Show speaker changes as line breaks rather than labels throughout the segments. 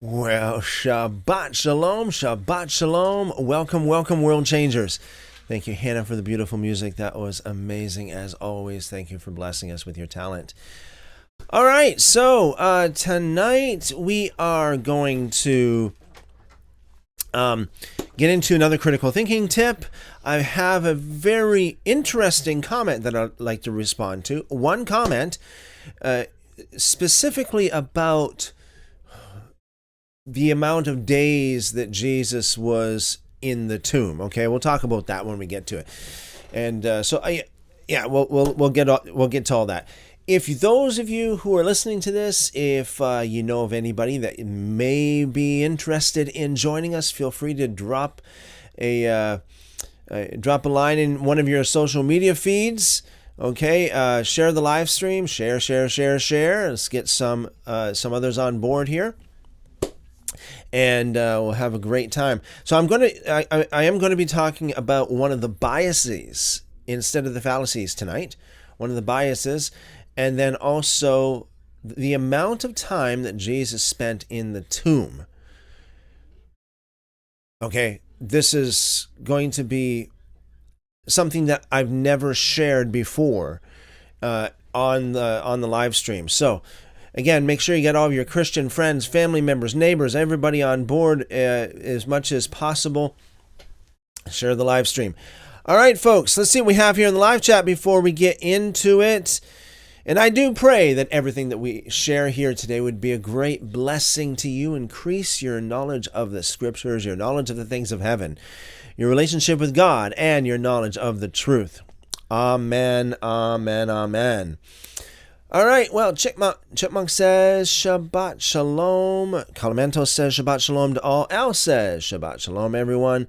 Well, Shabbat Shalom, Shabbat Shalom. Welcome, welcome, world changers. Thank you, Hannah, for the beautiful music. That was amazing as always. Thank you for blessing us with your talent. All right, so tonight we are going to get into another critical thinking tip. I have a very interesting comment that I'd like to respond to. One comment specifically about the amount of days that Jesus was in the tomb. Okay, we'll talk about that when we get to it. And we'll get to all that. If those of you who are listening to this, if you know of anybody that may be interested in joining us, feel free to drop a line in one of your social media feeds. Okay, share the live stream. Share. Let's get some others on board here. And we'll have a great time. So I am going to be talking about one of the biases instead of the fallacies tonight. One of the biases, and then also the amount of time that Jesus spent in the tomb. Okay, this is going to be something that I've never shared before on the live stream. So, again, make sure you get all of your Christian friends, family members, neighbors, everybody on board as much as possible. Share the live stream. All right, folks, let's see what we have here in the live chat before we get into it. And I do pray that everything that we share here today would be a great blessing to you, increase your knowledge of the scriptures, your knowledge of the things of heaven, your relationship with God, and your knowledge of the truth. Amen, amen, amen. All right, well, Chipmunk says Shabbat Shalom. Calamento says Shabbat Shalom to all. Al says Shabbat Shalom, everyone.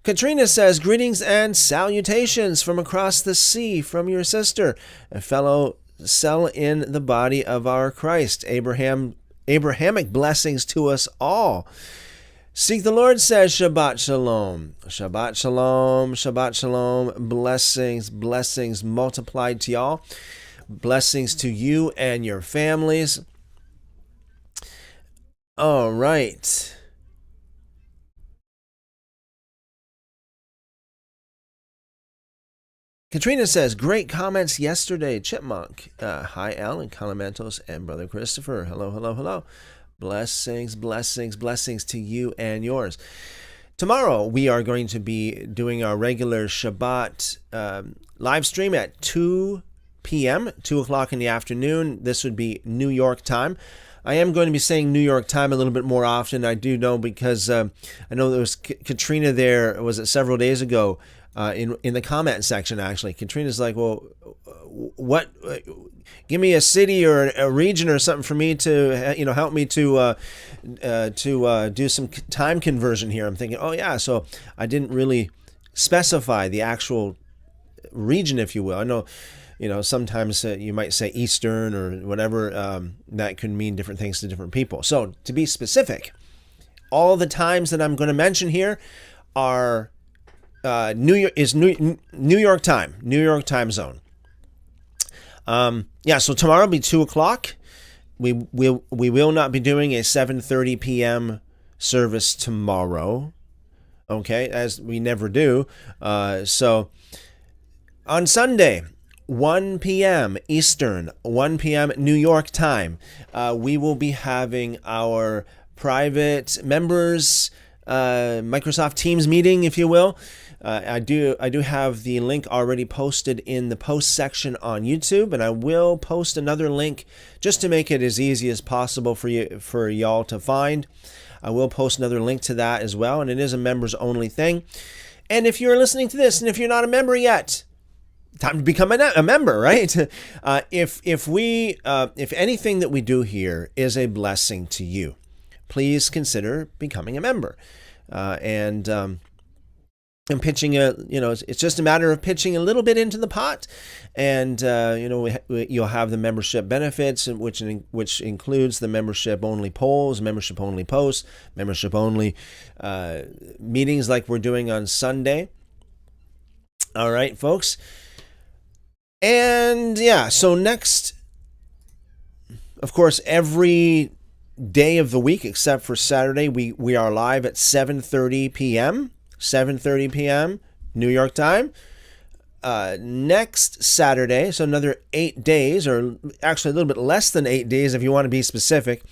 Katrina says, greetings and salutations from across the sea from your sister, a fellow cell in the body of our Christ. Abrahamic blessings to us all. Seek the Lord says Shabbat Shalom. Shabbat Shalom, Shabbat Shalom. Blessings multiplied to y'all. Blessings to you and your families. All right. Katrina says, great comments yesterday, Chipmunk. Hi, Alan, Calamentos, and Brother Christopher. Hello. Blessings to you and yours. Tomorrow, we are going to be doing our regular Shabbat live stream at 2 p.m., 2 o'clock in the afternoon. This would be New York time. I am going to be saying New York time a little bit more often. I do know because I know there was Katrina there, was it several days ago, in the comment section, actually. Katrina's like, well, what? Give me a city or a region or something for me to, help me to do some time conversion here. I'm thinking, oh yeah, so I didn't really specify the actual region, if you will. I know, sometimes you might say Eastern or whatever. That could mean different things to different people. So to be specific, all the times that I'm going to mention here are New York time zone. So tomorrow will be 2 o'clock. We will not be doing a 7:30 p.m. service tomorrow. Okay, as we never do. So on Sunday, 1 p.m. Eastern, 1 p.m. New York time, we will be having our private members Microsoft Teams meeting, if you will. I do have the link already posted in the post section on YouTube, and I will post another link just to make it as easy as possible for y'all to find. I will post another link to that as well, and it is a members only thing. And if you're listening to this, and if you're not a member yet, time to become a member, right? If anything that we do here is a blessing to you, please consider becoming a member. And pitching it's just a matter of pitching a little bit into the pot, and you'll have the membership benefits, which includes the membership only polls, membership only posts, membership only meetings like we're doing on Sunday. All right, folks. And so next, of course, every day of the week except for Saturday. We are live at 7:30 p.m. 7:30 p.m. New York time. Next Saturday, so another 8 days, or actually a little bit less than 8 days if you want to be specific.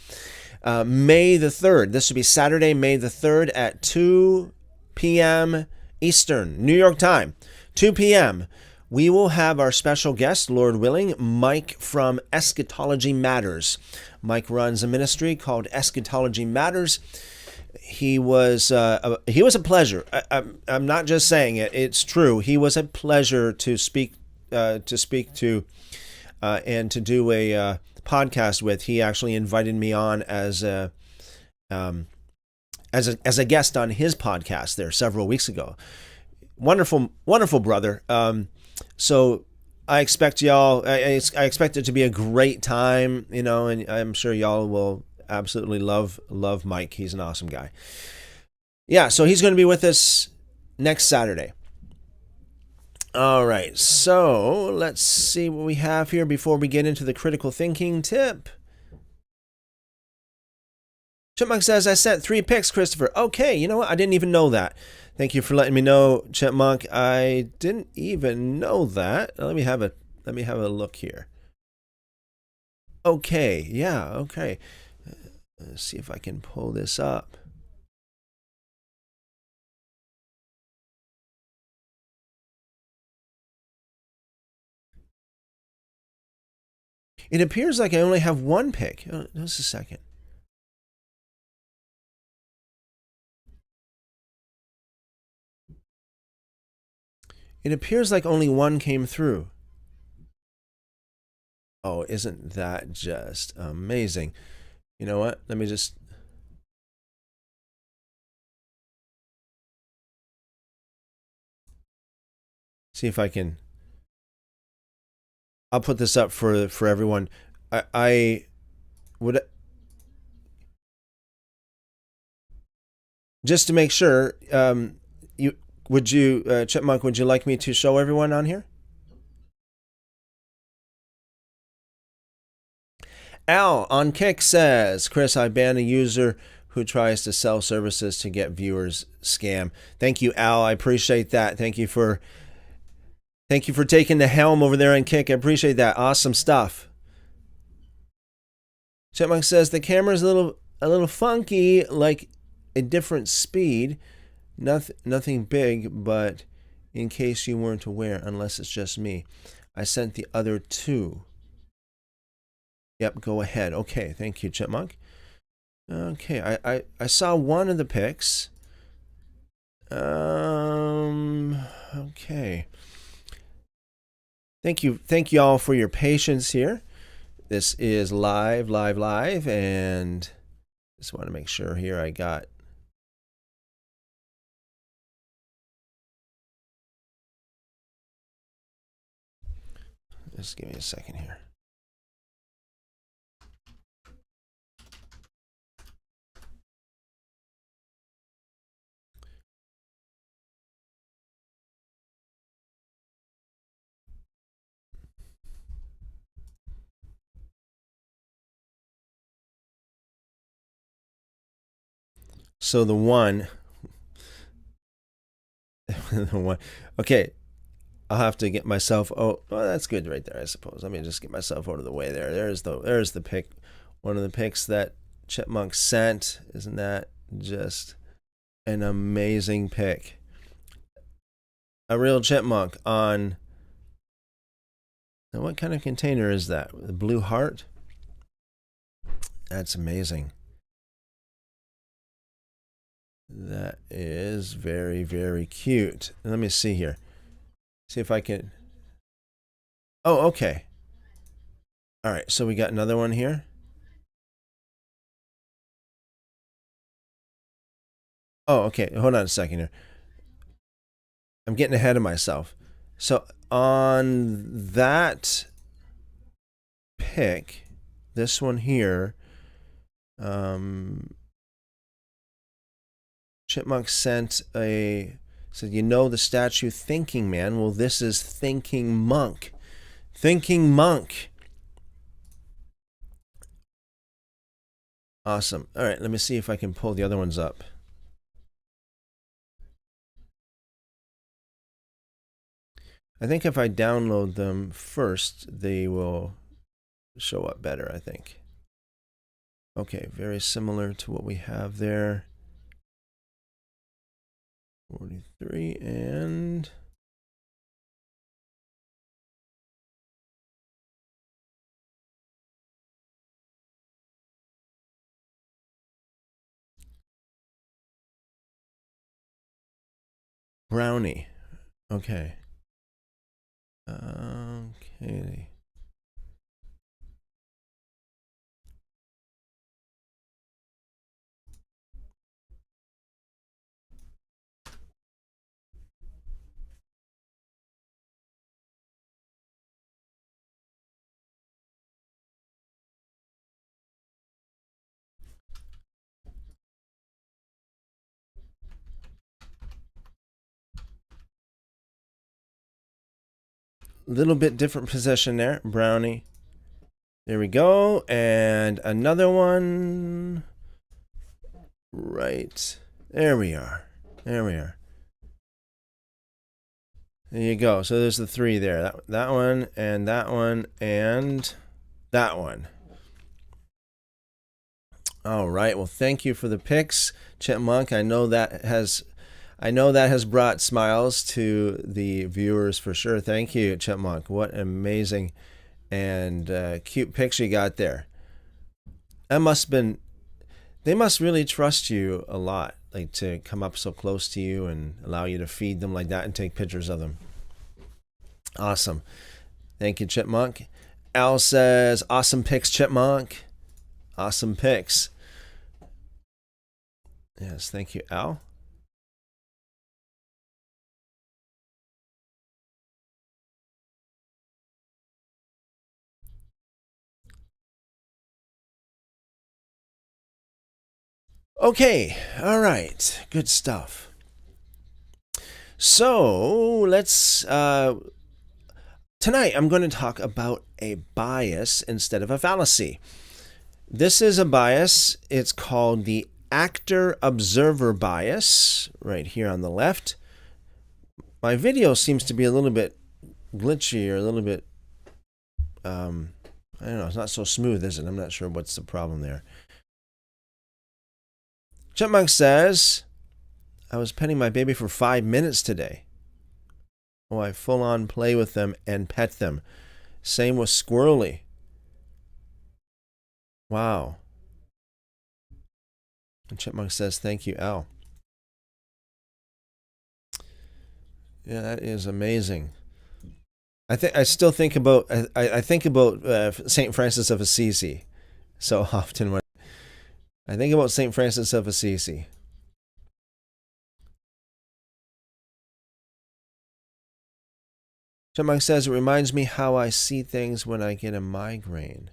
May the 3rd. This would be Saturday, May the 3rd at 2 p.m. Eastern, New York time, 2 p.m. We will have our special guest, Lord willing, Mike from Eschatology Matters. Mike runs a ministry called Eschatology Matters. He was a pleasure. I'm not just saying it; it's true. He was a pleasure to speak to, and to do a podcast with. He actually invited me on as a guest on his podcast there several weeks ago. Wonderful brother. So I expect y'all. I expect it to be a great time, and I'm sure y'all will absolutely love Mike. He's an awesome guy. Yeah, so he's going to be with us next Saturday. All right, so let's see what we have here before we get into the critical thinking tip. Chipmunk says, I sent 3 pics, Christopher. Okay, you know what? I didn't even know that. Thank you for letting me know, Chipmunk. I didn't even know that. Let me have a look here. Okay, yeah, okay. Let's see if I can pull this up. It appears like I only have 1 pic. Just a second. It appears like only 1 came through. Oh, isn't that just amazing? You know what? Let me just... see if I can... I'll put this up for everyone. I would... just to make sure, Chipmunk, would you like me to show everyone on here? Al on Kick says, Chris, I banned a user who tries to sell services to get viewers scam. Thank you, Al. I appreciate that. Thank you for taking the helm over there on Kick. I appreciate that. Awesome stuff. Chipmunk says the camera's a little funky, like a different speed. Nothing big, but in case you weren't aware, unless it's just me, I sent the other 2. Yep, go ahead. Okay, thank you, Chipmunk. Okay, I saw one of the pics. Okay. Thank you all for your patience here. This is live, and just want to make sure here I got... just give me a second here. So the one, okay, I'll have to get myself, well, that's good right there, I suppose. Let me just get myself out of the way there. There's the pic, one of the pics that Chipmunk sent. Isn't that just an amazing pic? A real chipmunk on, now what kind of container is that? The blue heart? That's amazing. That is very, very cute. Let me see here. See if I can... oh, okay. All right, so we got another one here. Oh, okay. Hold on a second here. I'm getting ahead of myself. So on that pic, this one here, Chipmunk sent said, the statue Thinking Man. Well, this is Thinking Monk. Thinking Monk. Awesome. All right, let me see if I can pull the other ones up. I think if I download them first, they will show up better, I think. Okay, very similar to what we have there. 43 and brownie. Okay. Okay. Little bit different position there, brownie. There we go. And another one. Right. There we are. There we are. There you go. So there's the three there. That one and that one and that one. All right. Well, thank you for the pics, Chipmunk. I know that has brought smiles to the viewers for sure. Thank you, Chipmunk. What an amazing and cute picture you got there. That must have been. They must really trust you a lot, like to come up so close to you and allow you to feed them like that and take pictures of them. Awesome. Thank you, Chipmunk. Al says, awesome pics, Chipmunk. Awesome pics. Yes, thank you, Al. Okay, all right, good stuff. So let's tonight I'm going to talk about a bias instead of a fallacy. This is a bias. It's called the actor-observer bias, right here on the left. My video seems to be a little bit glitchy or a little bit, I don't know, it's not so smooth, is it? I'm not sure what's the problem there. Chipmunk says, I was petting my baby for 5 minutes today. Oh, I full on play with them and pet them. Same with Squirrely. Wow. And Chipmunk says, thank you, Al. Yeah, that is amazing. I still think about I think about Saint Francis of Assisi so often when I think about Saint Francis of Assisi. Chipmunk says it reminds me how I see things when I get a migraine.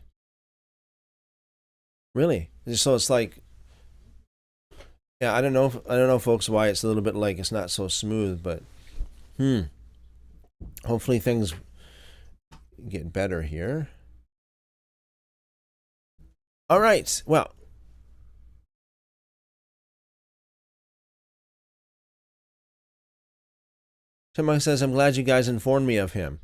Really? So it's like, yeah, I don't know, folks, why it's a little bit like it's not so smooth, but hopefully things get better here. All right. Well, Chipmunk says, I'm glad you guys informed me of him.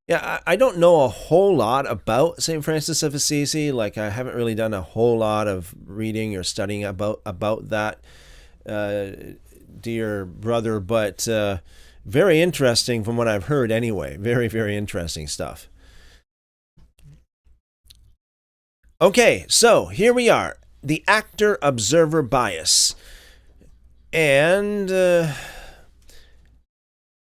Yeah, I don't know a whole lot about St. Francis of Assisi. Like, I haven't really done a whole lot of reading or studying about that dear brother, but very interesting from what I've heard anyway. Very, very interesting stuff. Okay, so here we are. The actor-observer bias. And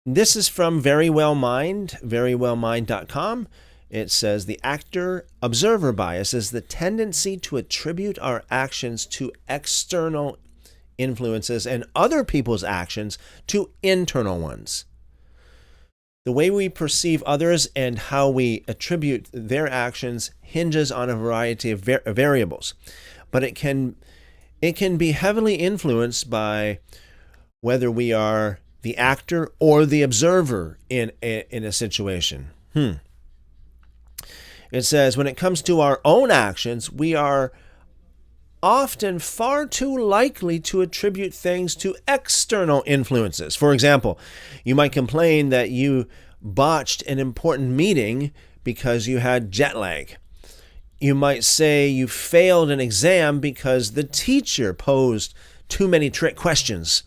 this is from verywellmind.com. It says the actor-observer bias is the tendency to attribute our actions to external influences and other people's actions to internal ones. The way we perceive others and how we attribute their actions hinges on a variety of variables, but it can be heavily influenced by whether we are the actor or the observer in a situation. It says when it comes to our own actions, we are often far too likely to attribute things to external influences. For example, you might complain that you botched an important meeting because you had jet lag. You might say you failed an exam because the teacher posed too many trick questions.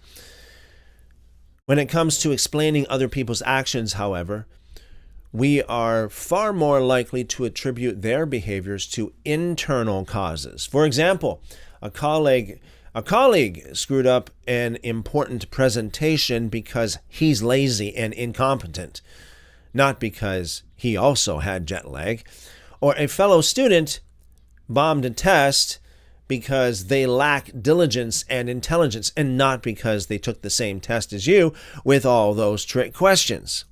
When it comes to explaining other people's actions, however, we are far more likely to attribute their behaviors to internal causes. For example, a colleague screwed up an important presentation because he's lazy and incompetent, not because he also had jet lag. Or a fellow student bombed a test because they lack diligence and intelligence, and not because they took the same test as you with all those trick questions.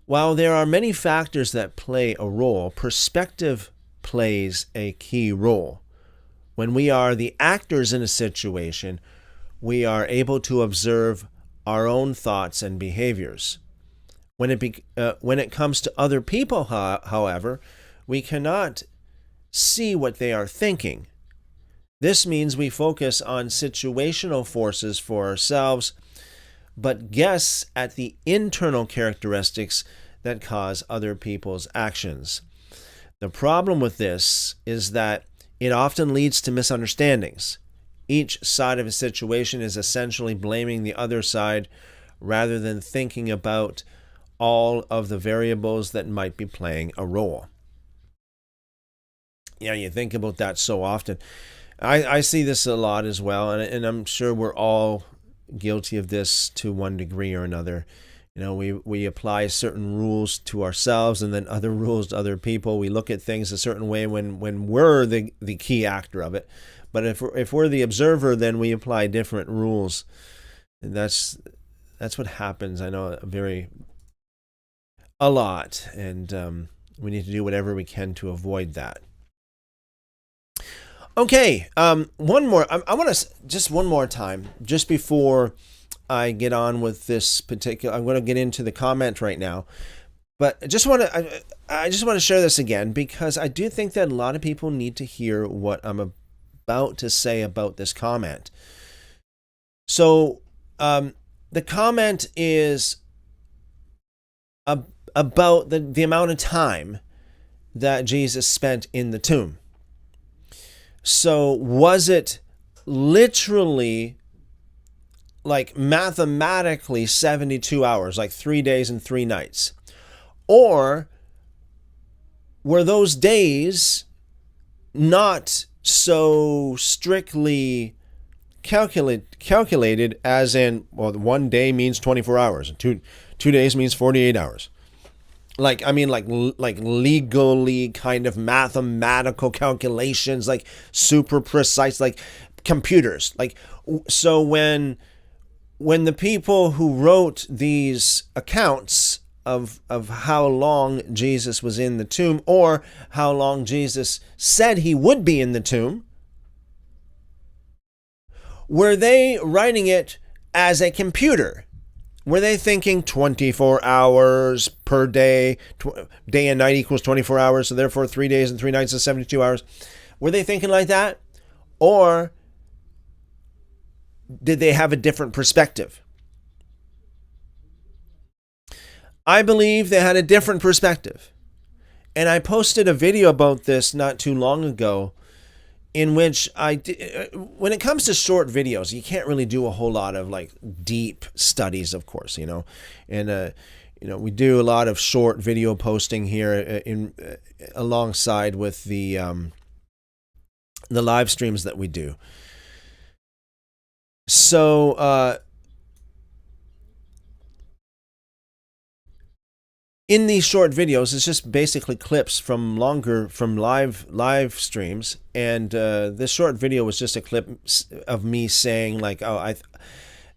While there are many factors that play a role, perspective plays a key role. When we are the actors in a situation, we are able to observe our own thoughts and behaviors. When it comes to other people, however, we cannot see what they are thinking. This means we focus on situational forces for ourselves, but guess at the internal characteristics that cause other people's actions. The problem with this is that it often leads to misunderstandings. Each side of a situation is essentially blaming the other side rather than thinking about all of the variables that might be playing a role. Yeah, you think about that so often. I see this a lot as well, and I'm sure we're all guilty of this to one degree or another. You know, we apply certain rules to ourselves and then other rules to other people. We look at things a certain way when we're the key actor of it. But if we're the observer, then we apply different rules. And that's what happens. I know a lot, and we need to do whatever we can to avoid that. Okay, one more. I want to just one more time, just before I get on with this particular. I'm going to get into the comment right now, but I just want to share this again because I do think that a lot of people need to hear what I'm about to say about this comment. So, the comment is about the amount of time that Jesus spent in the tomb. So was it literally, like mathematically 72 hours, like 3 days and 3 nights? Or were those days not so strictly calculated as in, well, 1 day means 24 hours and two days means 48 hours? Like legally kind of mathematical calculations, like super precise, like computers. Like, so when the people who wrote these accounts of how long Jesus was in the tomb, or how long Jesus said he would be in the tomb, were they writing it as a computer? Were they thinking 24 hours per day, day and night equals 24 hours, so therefore 3 days and 3 nights is 72 hours? Were they thinking like that? Or did they have a different perspective? I believe they had a different perspective. And I posted a video about this not too long ago, in which when it comes to short videos, you can't really do a whole lot of like deep studies, of course, and we do a lot of short video posting here alongside with the live streams that we do. So in these short videos, it's just basically clips from live streams, and this short video was just a clip of me saying like,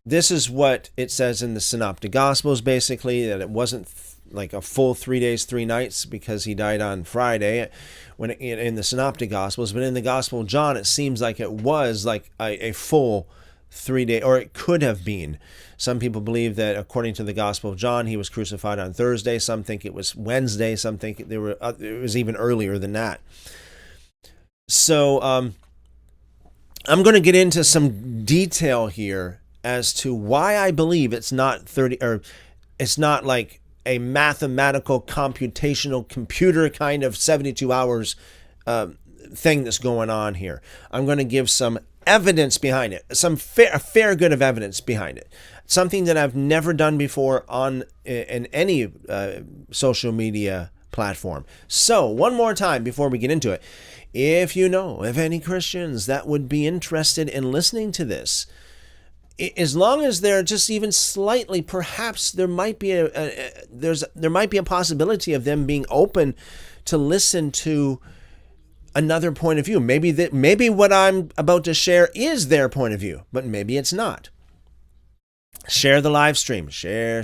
this is what it says in the Synoptic Gospels, basically, that it wasn't like a full 3 days, 3 nights because he died on Friday when in the Synoptic Gospels, but in the Gospel of John, it seems like it was like a full 3 day, or it could have been. Some people believe that according to the Gospel of John, he was crucified on Thursday. Some think it was Wednesday. Some think it was even earlier than that. So I'm going to get into some detail here as to why I believe it's not 30, or it's not like a mathematical computational computer kind of 72 hours thing that's going on here. I'm going to give some evidence behind it, a fair good of evidence behind it. Something that I've never done before in any social media platform. So one more time before we get into it, if you know of any Christians that would be interested in listening to this, as long as they're just even slightly, perhaps there might be there might be a possibility of them being open to listen to another point of view. Maybe what I'm about to share is their point of view, but maybe it's not. Share the live stream. Share.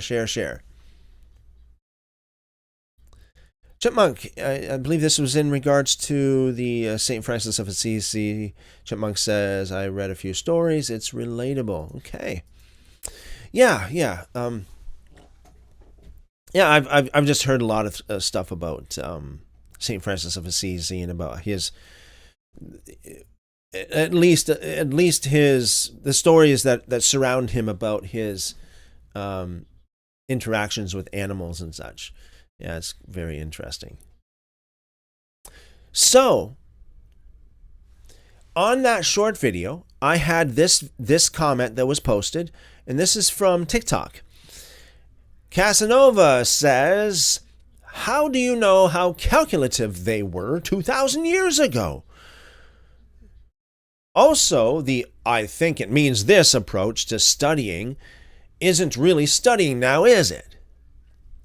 Chipmunk, I believe this was in regards to the St. Francis of Assisi. Chipmunk says, I read a few stories. It's relatable. Okay. Yeah. I've just heard a lot of stuff about St. Francis of Assisi and about his, at least the stories that surround him about his interactions with animals and such. Yeah, it's very interesting. So, on that short video, I had this comment that was posted, and this is from TikTok. Casanova says, how do you know how calculative they were 2,000 years ago? Also, the I think it means this approach to studying isn't really studying now, is it?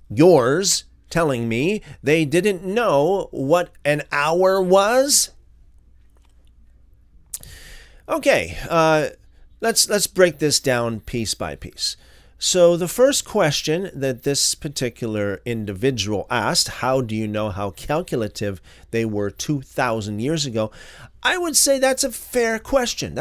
Yours telling me they didn't know what an hour was? Okay, let's break this down piece by piece. So the first question that this particular individual asked, how do you know how calculative they were 2,000 years ago? I would say that's a fair question.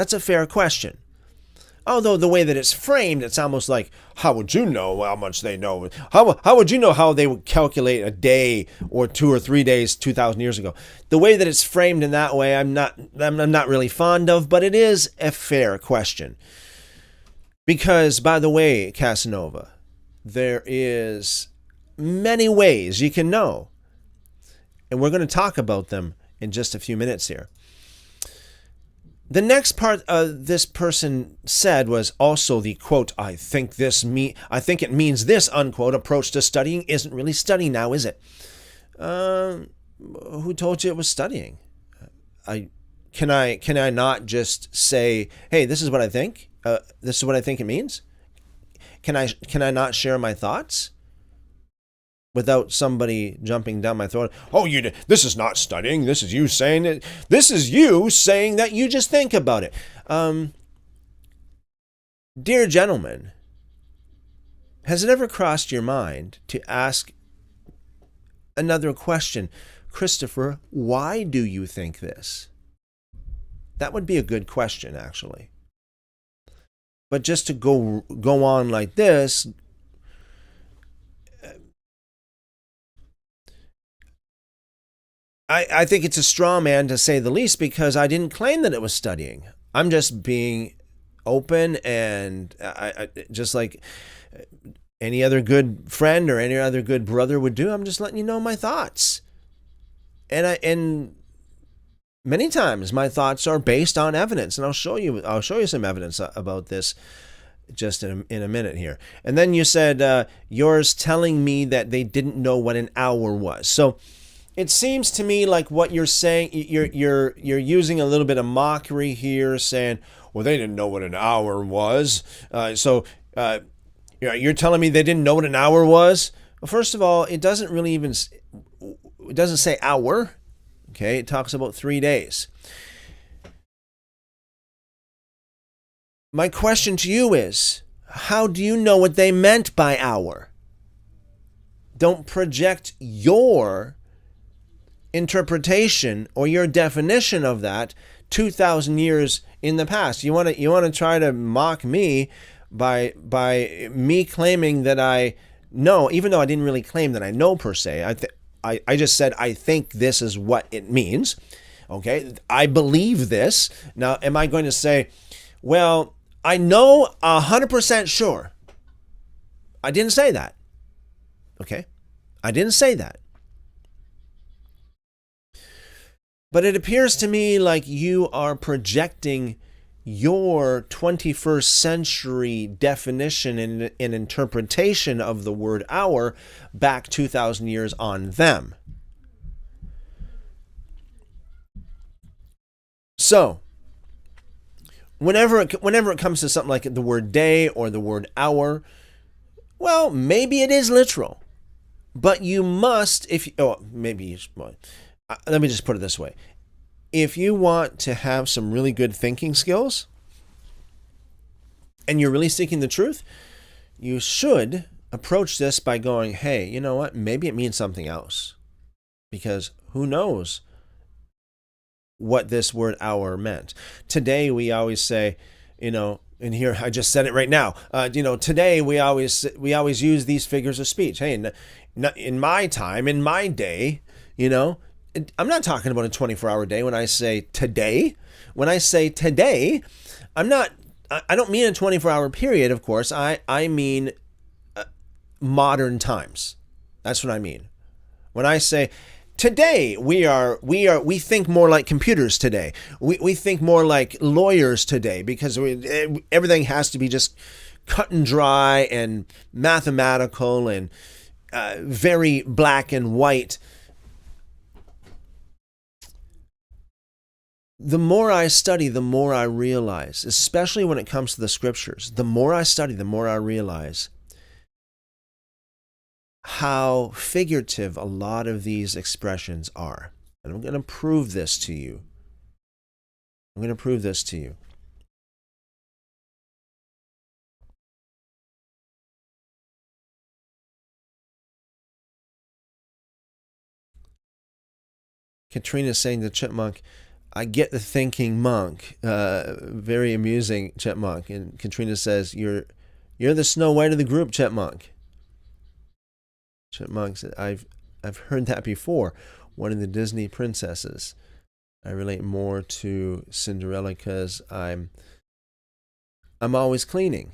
Although the way that it's framed, it's almost like, how would you know how much they know? How would you know how they would calculate a day or 2 or 3 days 2,000 years ago? The way that it's framed in that way, I'm not really fond of, but it is a fair question. Because, by the way, Casanova, there is many ways you can know. And we're going to talk about them in just a few minutes here. The next part this person said was also the quote, I think it means this, unquote, approach to studying isn't really studying now, is it? Who told you it was studying? Can I not just say, hey, this is what I think? This is what I think it means? Can I not share my thoughts without somebody jumping down my throat? Oh, this is not studying. This is you saying it. This is you saying that you just think about it. Dear gentlemen, has it ever crossed your mind to ask another question? Christopher, why do you think this? That would be a good question, actually. But just to go on like this, I think it's a straw man to say the least, because I didn't claim that it was studying. I'm just being open, and I just like any other good friend or any other good brother would do. I'm just letting you know my thoughts, and many times my thoughts are based on evidence, and I'll show you some evidence about this just in a minute here. And then you said yours telling me that they didn't know what an hour was. So it seems to me like what you're saying, you're using a little bit of mockery here, saying, well, they didn't know what an hour was. So you're telling me they didn't know what an hour was? Well, first of all, it doesn't say hour. Okay, it talks about 3 days. My question to you is, how do you know what they meant by hour? Don't project your interpretation or your definition of that 2,000 years in the past. You want to try to mock me by me claiming that I know, even though I didn't really claim that I know per se. I just said I think this is what it means. Okay, I believe this. Now, am I going to say, well, I know 100% sure? I didn't say that. Okay, I didn't say that. But it appears to me like you are projecting your 21st century definition and interpretation of the word hour back 2,000 years on them. So, whenever it comes to something like the word day or the word hour, well, maybe it is literal. But you must, let me just put it this way. If you want to have some really good thinking skills and you're really seeking the truth, you should approach this by going, hey, you know what? Maybe it means something else. Because who knows what this word hour meant. Today, we always say, and here I just said it right now. Today we always use these figures of speech. Hey, in my time, in my day, I'm not talking about a 24-hour day when I say today. When I say today, I don't mean a 24-hour period, of course. I mean modern times. That's what I mean. When I say today, we think more like computers today. We think more like lawyers today because everything has to be just cut and dry and mathematical and very black and white. The more I study, the more I realize, especially when it comes to the scriptures, the more I study, the more I realize how figurative a lot of these expressions are. And I'm going to prove this to you. Katrina's saying to Chipmunk, I get the thinking monk. Very amusing, Chipmunk. And Katrina says, you're the Snow White of the group, Chipmunk. Chipmunk said, I've heard that before. One of the Disney princesses. I relate more to Cinderella because I'm always cleaning.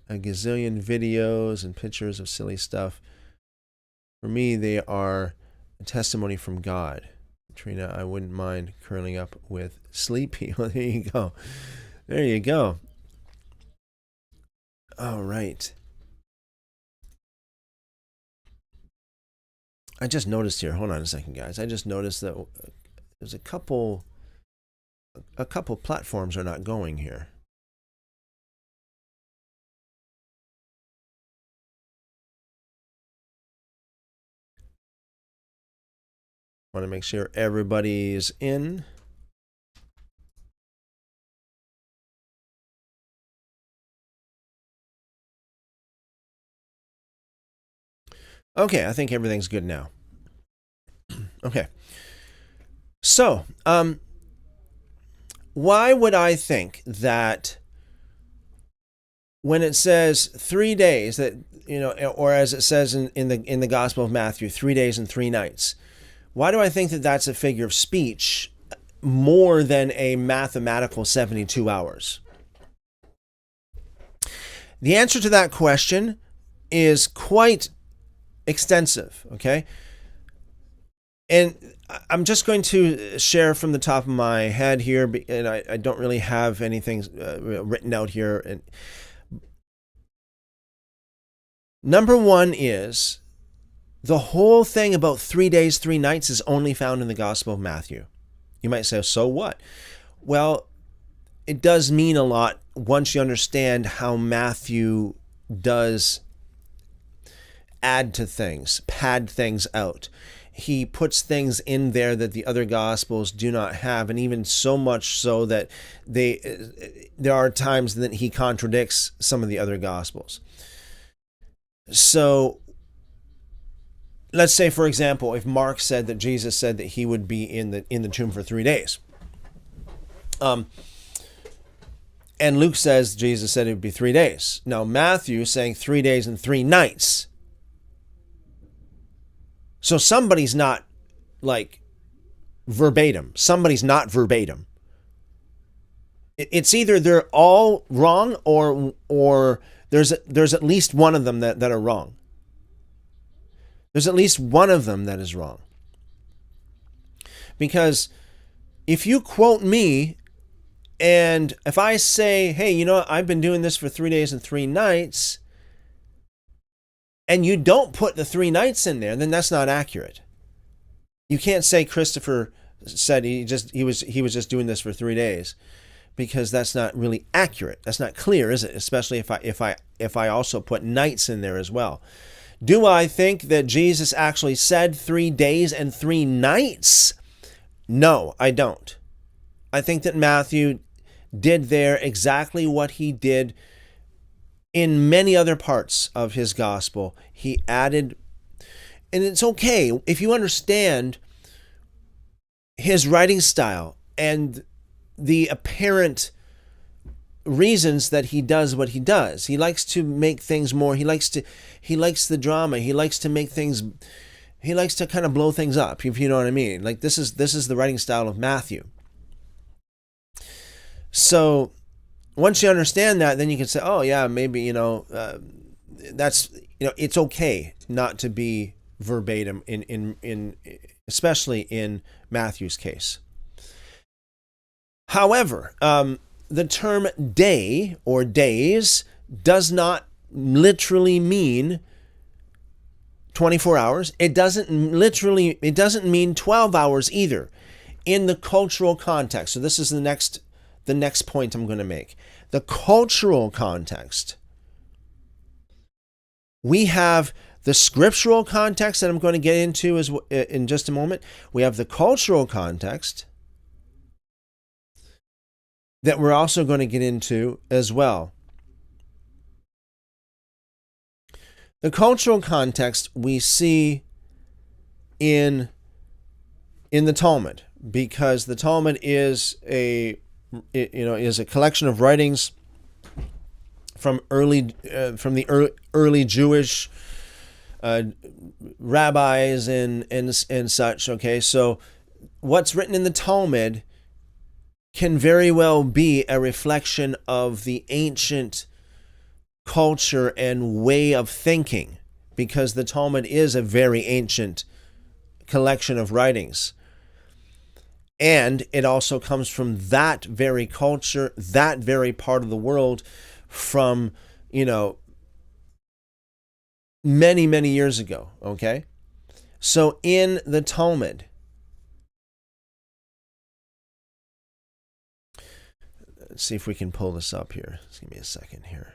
A gazillion videos and pictures of silly stuff. For me, they are a testimony from God. Trina, I wouldn't mind curling up with Sleepy. Well, there you go. There you go. All right. I just noticed here. Hold on a second, guys. I just noticed that there's a couple platforms are not going here. Want to make sure everybody's in. Okay, I think everything's good now. Okay. So, why would I think that when it says 3 days, that, or as it says in the Gospel of Matthew, 3 days and 3 nights, why do I think that that's a figure of speech more than a mathematical 72 hours? The answer to that question is quite extensive, okay? And I'm just going to share from the top of my head here, and I don't really have anything written out here. And number one is, the whole thing about 3 days, 3 nights is only found in the Gospel of Matthew. You might say, so what? Well, it does mean a lot once you understand how Matthew does add to things, pad things out. He puts things in there that the other Gospels do not have, and even so much so that there are times that he contradicts some of the other Gospels. So, let's say, for example, if Mark said that Jesus said that he would be in the tomb for 3 days, and Luke says Jesus said it would be 3 days. Now Matthew saying 3 days and 3 nights. So somebody's not like verbatim. Somebody's not verbatim. It's either they're all wrong or there's at least one of them that are wrong. There's at least one of them that is wrong. Because if you quote me, and if I say, hey, you know, I've been doing this for 3 days and 3 nights, and you don't put the 3 nights in there, then that's not accurate. You can't say Christopher said he was just doing this for 3 days, because that's not really accurate. That's not clear, is it? Especially if I also put nights in there as well. Do I think that Jesus actually said 3 days and 3 nights? No, I don't. I think that Matthew did there exactly what he did in many other parts of his gospel. He added, and it's okay if you understand his writing style and the apparent reasons that he does what he does. He likes to make things more, he likes the drama, he likes to make things, he likes to kind of blow things up, if you know what I mean. Like this is the writing style of Matthew. So once you understand that, then you can say, oh yeah, maybe, you know, that's, you know, it's okay not to be verbatim in especially in Matthew's case. However, the term day or days does not literally mean 24 hours. It doesn't mean 12 hours either in the cultural context. So this is the next point I'm going to make. The cultural context. We have the scriptural context that I'm going to get into in just a moment. We have the cultural context that we're also going to get into as well. The cultural context we see in the Talmud, because the Talmud is a collection of writings from the early Jewish rabbis and such. Okay, so what's written in the Talmud can very well be a reflection of the ancient culture and way of thinking, because the Talmud is a very ancient collection of writings. And it also comes from that very culture, that very part of the world, from, you know, many, many years ago, okay? So in the Talmud, let's see if we can pull this up here. Just give me a second here.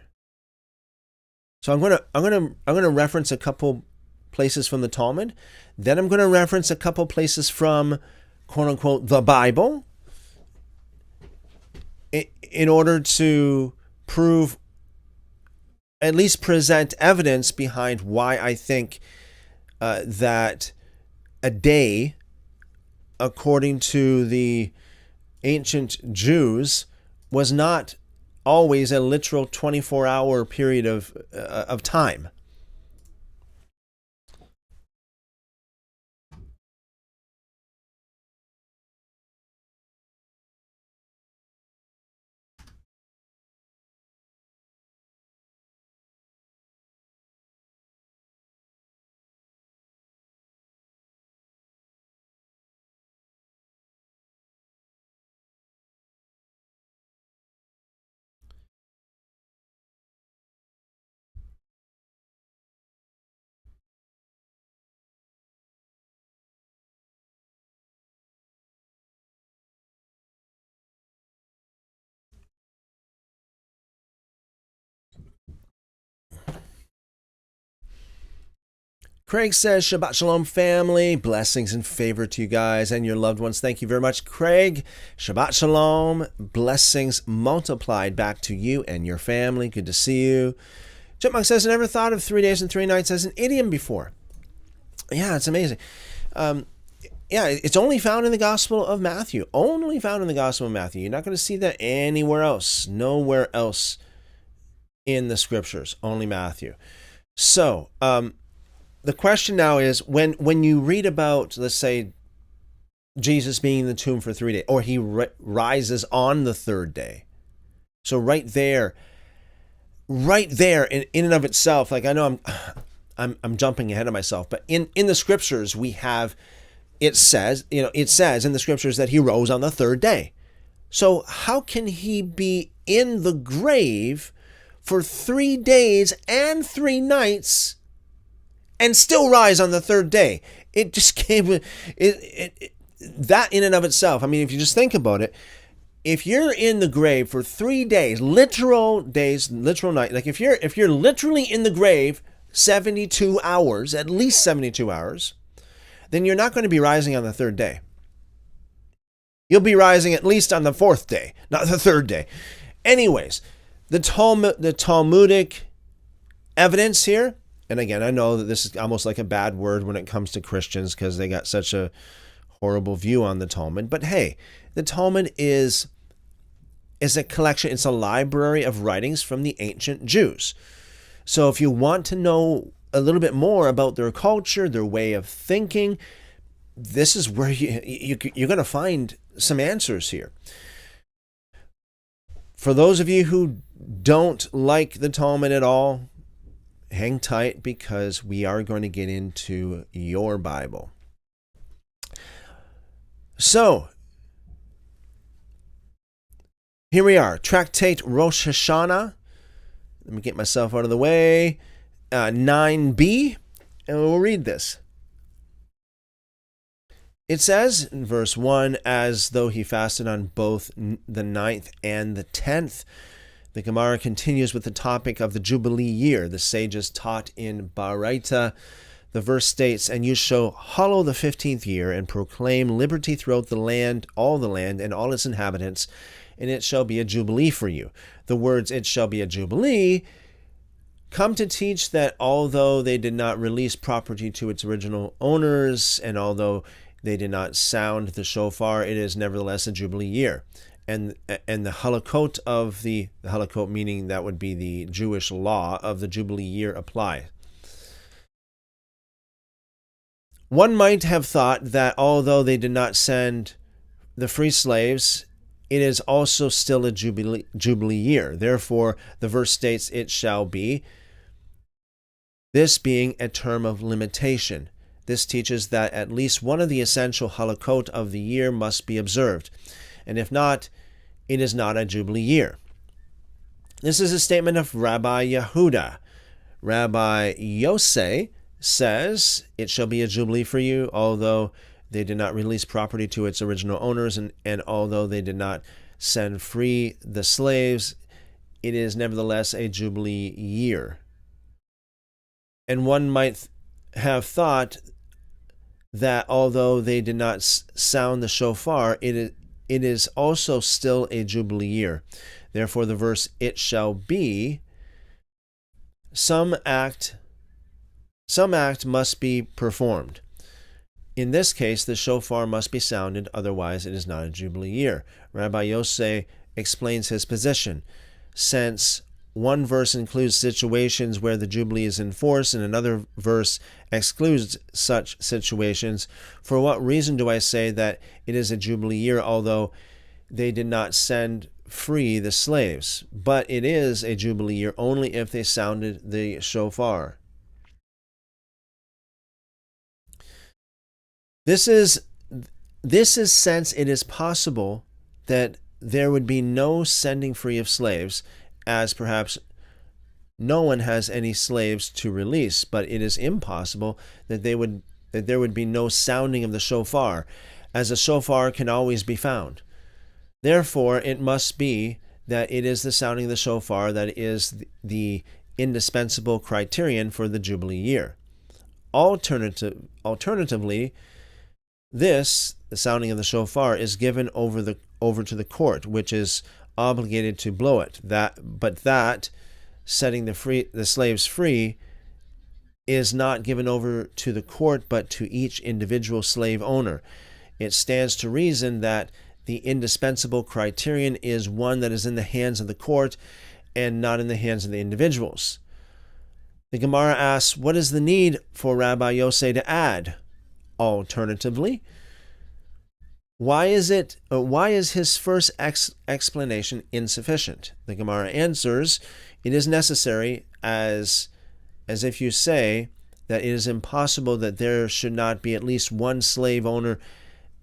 So I'm gonna reference a couple places from the Talmud. Then I'm gonna reference a couple places from, quote unquote, the Bible, in order to prove, at least present evidence behind why I think that a day, according to the ancient Jews, was not always a literal 24-hour period of time. Craig says, Shabbat Shalom family, blessings and favor to you guys and your loved ones. Thank you very much, Craig. Shabbat Shalom, blessings multiplied back to you and your family. Good to see you. Chipmunk says, I never thought of 3 days and 3 nights as an idiom before. Yeah, it's amazing. It's only found in the Gospel of Matthew. Only found in the Gospel of Matthew. You're not going to see that anywhere else. Nowhere else in the Scriptures. Only Matthew. So, the question now is, when you read about, let's say, Jesus being in the tomb for 3 days, or he rises on the third day. So right there in and of itself, like I know I'm jumping ahead of myself, but in the scriptures we have, it says in the scriptures that he rose on the third day. So how can he be in the grave for 3 days and 3 nights and still rise on the third day? It just came, that in and of itself. I mean, if you just think about it, if you're in the grave for 3 days, literal night, like if you're literally in the grave 72 hours, at least 72 hours, then you're not going to be rising on the third day. You'll be rising at least on the fourth day, not the third day. Anyways, the Talmudic evidence here, and again, I know that this is almost like a bad word when it comes to Christians because they got such a horrible view on the Talmud. But hey, the Talmud is a collection, it's a library of writings from the ancient Jews. So if you want to know a little bit more about their culture, their way of thinking, this is where you're going to find some answers here. For those of you who don't like the Talmud at all, hang tight because we are going to get into your Bible. So, here we are, Tractate Rosh Hashanah. Let me get myself out of the way. 9b, and we'll read this. It says in verse 1, as though he fasted on both the 9th and the 10th. The Gemara continues with the topic of the Jubilee year. The sages taught in Baraita. The verse states, and you shall hallow the 15th year and proclaim liberty throughout the land, and all its inhabitants, and it shall be a jubilee for you. The words, it shall be a jubilee, come to teach that although they did not release property to its original owners, and although they did not sound the shofar, it is nevertheless a jubilee year. And the halakot meaning that would be the Jewish law of the jubilee year apply. One might have thought that although they did not send the free slaves, it is also still a jubilee year. Therefore, the verse states, it shall be, this being a term of limitation. This teaches that at least one of the essential halakot of the year must be observed, and if not, it is not a jubilee year. This is a statement of Rabbi Yehuda. Rabbi Yosei says, it shall be a jubilee for you, although they did not release property to its original owners, and although they did not send free the slaves, it is nevertheless a jubilee year. And one might have thought that although they did not sound the shofar, it is also still a jubilee year. Therefore, the verse, it shall be, some act must be performed. In this case, the shofar must be sounded, otherwise it is not a jubilee year. Rabbi Yosei explains his position. Since one verse includes situations where the jubilee is enforced and another verse excludes such situations, for what reason do I say that it is a jubilee year, although they did not send free the slaves? But it is a jubilee year only if they sounded the shofar. This is since it is possible that there would be no sending free of slaves, as perhaps no one has any slaves to release, but it is impossible that there would be no sounding of the shofar, as a shofar can always be found. Therefore, it must be that it is the sounding of the shofar that is the indispensable criterion for the jubilee year. Alternatively, the sounding of the shofar, is given over to the court, which is obligated to blow it. That setting the slaves free is not given over to the court, but to each individual slave owner. It stands to reason that the indispensable criterion is one that is in the hands of the court and not in the hands of the individuals. The Gemara asks, what is the need for Rabbi Yosei to add? Alternatively, Why is his first explanation insufficient? The Gemara answers, it is necessary as if you say that it is impossible that there should not be at least one slave owner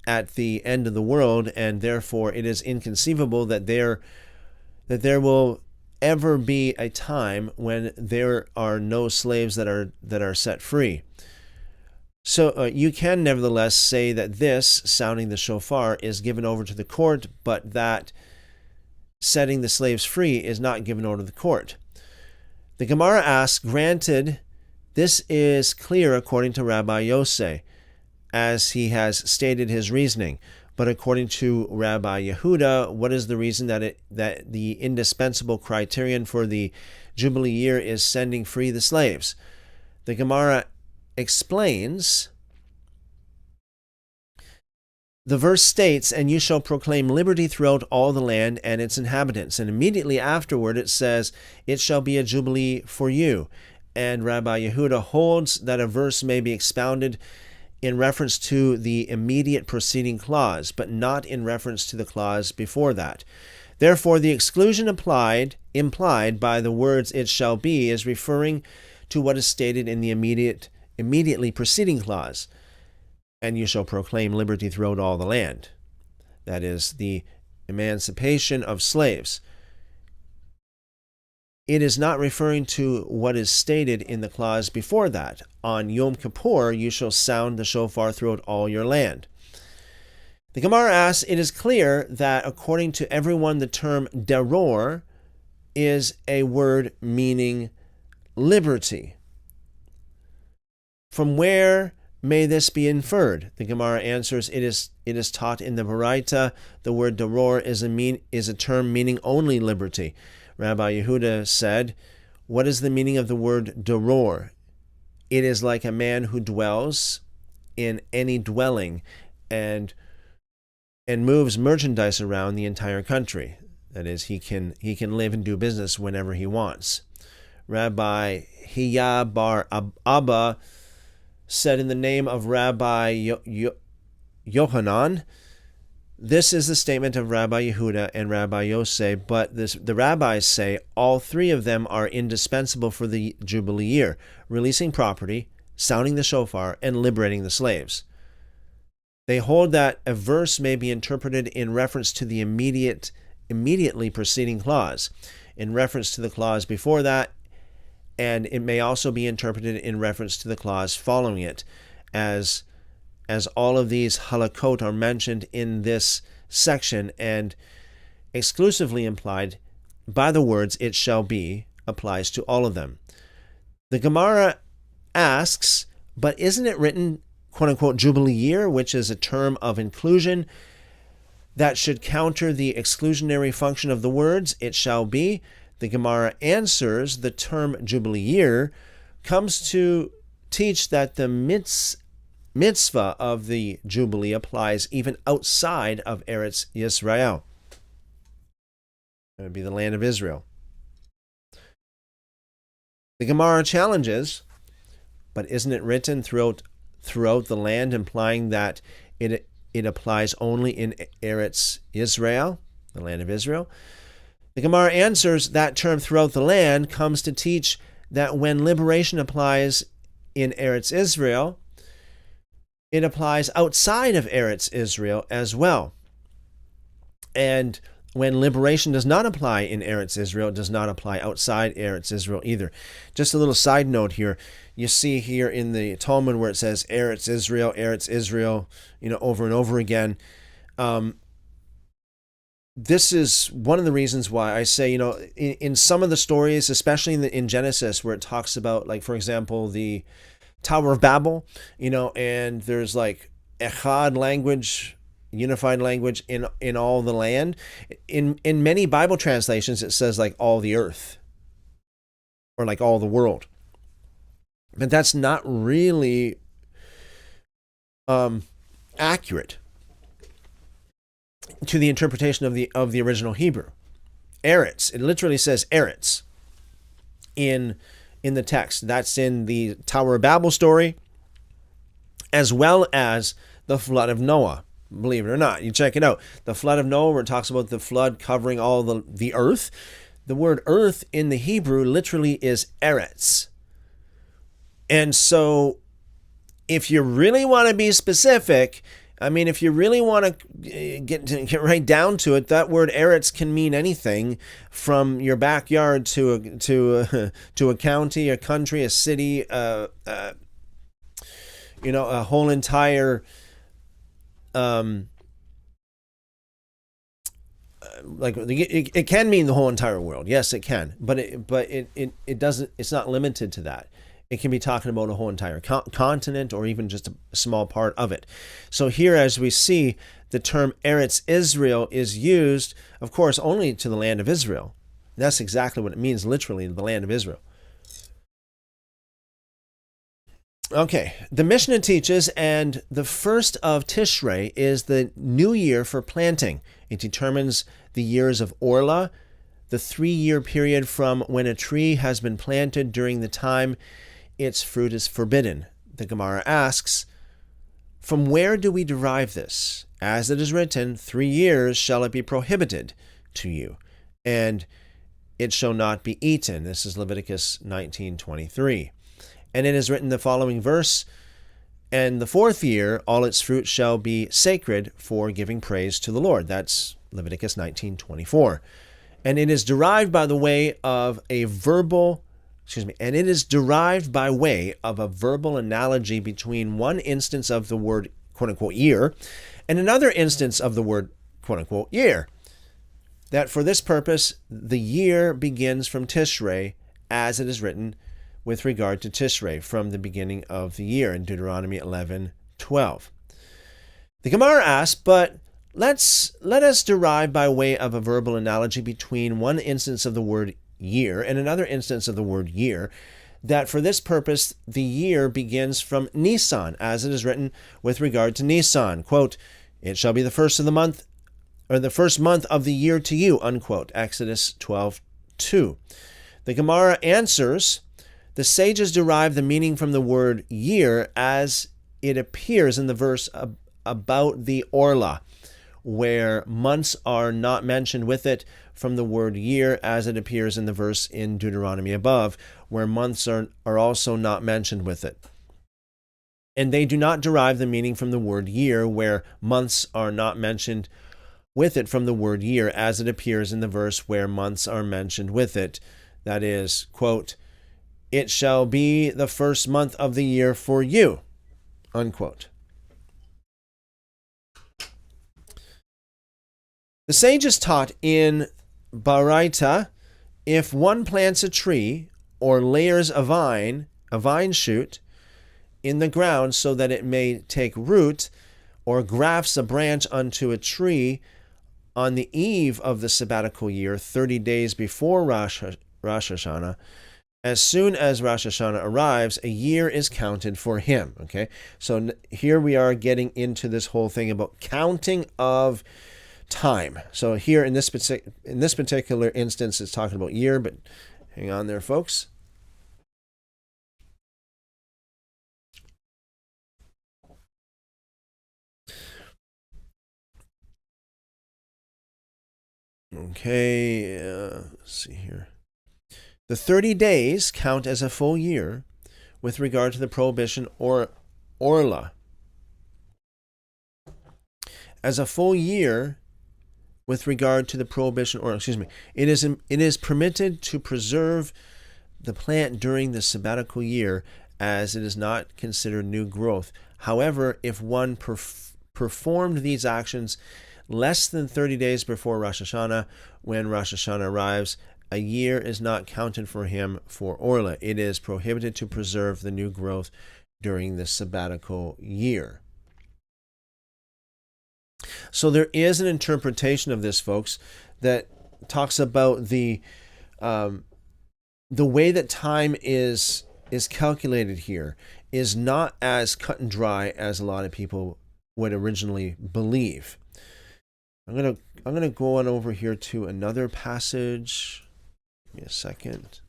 at the end of the world, and therefore it is inconceivable that there will ever be a time when there are no slaves that are set free. So you can nevertheless say that this, sounding the shofar, is given over to the court, but that setting the slaves free is not given over to the court. The Gemara asks, granted, this is clear according to Rabbi Yosef, as he has stated his reasoning. But according to Rabbi Yehuda, what is the reason that the indispensable criterion for the Jubilee year is sending free the slaves? The Gemara explains, the verse states, and you shall proclaim liberty throughout all the land and its inhabitants. And immediately afterward it says, it shall be a jubilee for you. And Rabbi Yehuda holds that a verse may be expounded in reference to the immediate preceding clause, but not in reference to the clause before that. Therefore, the exclusion implied by the words it shall be is referring to what is stated in the immediately preceding clause, and you shall proclaim liberty throughout all the land. That is the emancipation of slaves. It is not referring to what is stated in the clause before that. On Yom Kippur, you shall sound the shofar throughout all your land. The Gemara asks, it is clear that according to everyone, the term deror is a word meaning liberty. From where may this be inferred? The Gemara answers, it is taught in the Baraita. The word deror is a term meaning only liberty. Rabbi Yehuda said, what is the meaning of the word deror? It is like a man who dwells in any dwelling and moves merchandise around the entire country. That is, he can live and do business whenever he wants. Rabbi Hiya bar Abba said in the name of Rabbi Yohanan, this is the statement of Rabbi Yehuda and Rabbi Yosef, but the rabbis say all three of them are indispensable for the Jubilee year, releasing property, sounding the shofar, and liberating the slaves. They hold that a verse may be interpreted in reference to the immediately preceding clause, in reference to the clause before that, and it may also be interpreted in reference to the clause following it, as all of these halakot are mentioned in this section and exclusively implied by the words it shall be applies to all of them. The Gemara asks, but isn't it written, quote-unquote, Jubilee year, which is a term of inclusion that should counter the exclusionary function of the words it shall be? The Gemara answers, the term Jubilee year comes to teach that the mitzvah of the Jubilee applies even outside of Eretz Yisrael. That would be the land of Israel. The Gemara challenges, but isn't it written throughout the land, implying that it applies only in Eretz Yisrael, the land of Israel? The Gemara answers that term throughout the land comes to teach that when liberation applies in Eretz Israel, it applies outside of Eretz Israel as well. And when liberation does not apply in Eretz Israel, it does not apply outside Eretz Israel either. Just a little side note here. You see here in the Talmud where it says Eretz Israel, over and over again. This is one of the reasons why I say, in some of the stories, especially in Genesis, where it talks about, like, for example, the Tower of Babel, and there's like echad language, unified language in all the land. In many Bible translations, it says like all the earth or like all the world. But that's not really accurate to the interpretation of the original Hebrew. Eretz, it literally says Eretz in the text. That's in the Tower of Babel story, as well as the flood of Noah. believe it or not. You check it out. The flood of Noah, where it talks about the flood covering all the earth. The word earth in the Hebrew literally is eretz. And so if you really want to be specific, I mean, if you really want to get right down to it, that word eretz can mean anything from your backyard to a county, a country, a city, a whole entire it can mean the whole entire world. Yes, it can, but it doesn't. It's not limited to that. It can be talking about a whole entire continent or even just a small part of it. So here, as we see, the term Eretz Israel is used, of course, only to the land of Israel. That's exactly what it means, literally, the land of Israel. Okay, the Mishnah teaches, and the first of Tishrei is the new year for planting. It determines the years of Orla, the 3-year period from when a tree has been planted during the time its fruit is forbidden. The Gemara asks, from where do we derive this? As it is written, 3 years shall it be prohibited to you, and it shall not be eaten. This is Leviticus 19:23. And it is written the following verse, and the 4th year all its fruit shall be sacred for giving praise to the Lord. That's Leviticus 19:24. And it is derived by the way of a verbal analogy between one instance of the word quote-unquote year and another instance of the word quote-unquote year. That for this purpose, the year begins from Tishrei, as it is written with regard to Tishrei, from the beginning of the year in Deuteronomy 11:12. The Gemara asks, but let us derive by way of a verbal analogy between one instance of the word year and another instance of the word year, that for this purpose the year begins from Nisan, as it is written with regard to Nisan, quote, it shall be the first of the month, or the first month of the year to you, unquote, Exodus 12:2. The Gemara answers, the sages derive the meaning from the word year as it appears in the verse about the Orla, where months are not mentioned with it, from the word year as it appears in the verse in Deuteronomy above, where months are also not mentioned with it. And they do not derive the meaning from the word year, where months are not mentioned with it, from the word year as it appears in the verse where months are mentioned with it. That is, quote, it shall be the first month of the year for you, unquote. The sages taught in Baraita, if one plants a tree or layers a vine shoot, in the ground so that it may take root, or grafts a branch unto a tree on the eve of the sabbatical year, 30 days before Rosh Hashanah, as soon as Rosh Hashanah arrives, a year is counted for him. Okay, so here we are getting into this whole thing about counting of time. So here in this particular instance, it's talking about year, but hang on there, folks. Okay, let's see here. The 30 days count as a full year with regard to the prohibition or Orla. As a full year with regard to the prohibition, it is permitted to preserve the plant during the sabbatical year, as it is not considered new growth. However, if one performed these actions less than 30 days before Rosh Hashanah, when Rosh Hashanah arrives, a year is not counted for him for Orla. It is prohibited to preserve the new growth during the sabbatical year. So there is an interpretation of this, folks, that talks about the way that time is calculated here is not as cut and dry as a lot of people would originally believe. I'm gonna go on over here to another passage. Give me a second.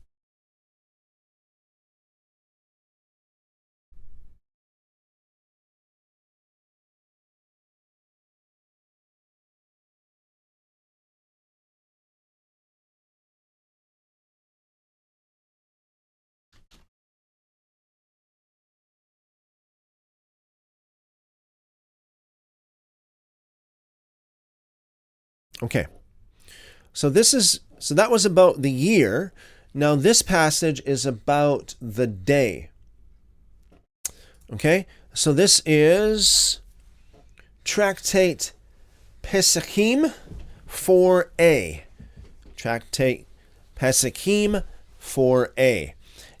Okay. So that was about the year. Now this passage is about the day. Okay? So this is Tractate Pesachim 4a. Tractate Pesachim 4a.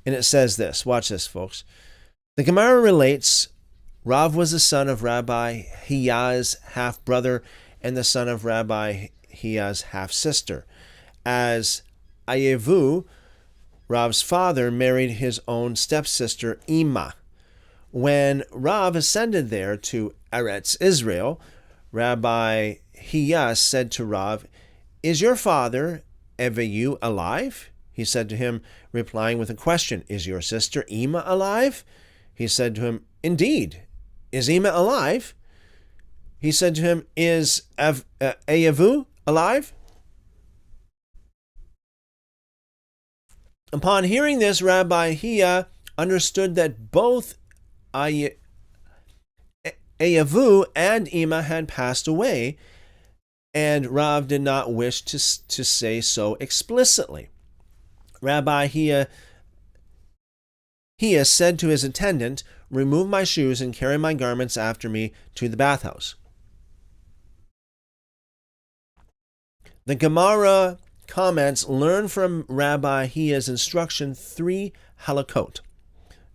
And it says this. Watch this, folks. The Gemara relates, Rav was the son of Rabbi Hiya's half-brother and the son of Rabbi Hiya's half-sister. As Ayevu, Rav's father, married his own stepsister, Ima. When Rav ascended there to Eretz Israel, Rabbi Hiya said to Rav, "Is your father, Evayu, alive?" He said to him, replying with a question, "Is your sister Ima alive?" He said to him, "Indeed. Is Ima alive?" He said to him, "Is Evayu alive?" Upon hearing this, Rabbi Hiya understood that both Eyavu and Ima had passed away, and Rav did not wish to say so explicitly. Rabbi Hiya said to his attendant, "Remove my shoes and carry my garments after me to the bathhouse." The Gemara comments, learn from Rabbi Hiya's instruction 3 halakot.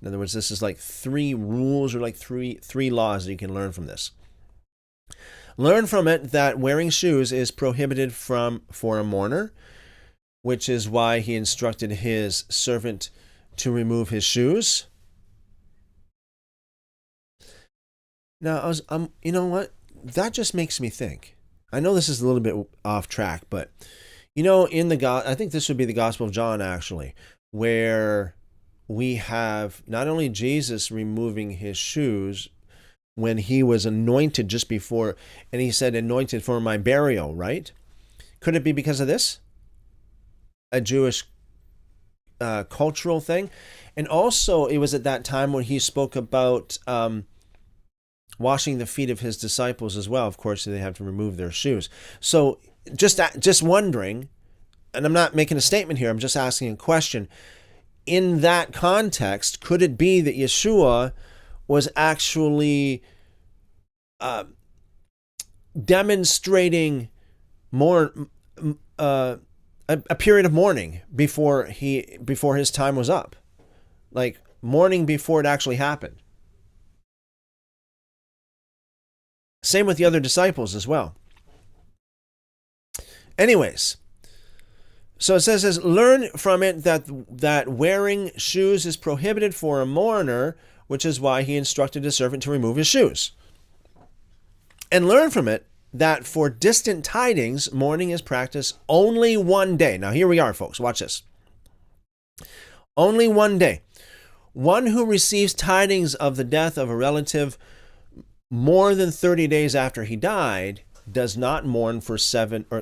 In other words, this is like 3 rules or like three laws that you can learn from this. Learn from it that wearing shoes is prohibited for a mourner, which is why he instructed his servant to remove his shoes. Now, you know what? That just makes me think. I know this is a little bit off track, but I think this would be the Gospel of John actually, where we have not only Jesus removing his shoes when he was anointed just before, and he said, "Anointed for my burial," right? Could it be because of this? A Jewish cultural thing? And also, it was at that time when he spoke about washing the feet of his disciples as well. Of course, they have to remove their shoes. So just wondering, and I'm not making a statement here, I'm just asking a question. In that context, could it be that Yeshua was actually demonstrating a period of mourning before his time was up, like mourning before it actually happened? Same with the other disciples as well. Anyways, so it says, learn from it that wearing shoes is prohibited for a mourner, which is why he instructed his servant to remove his shoes. And learn from it that for distant tidings, mourning is practiced only one day. Now here we are, folks. Watch this. Only one day. One who receives tidings of the death of a relative more than 30 days after he died does not mourn for 7 days.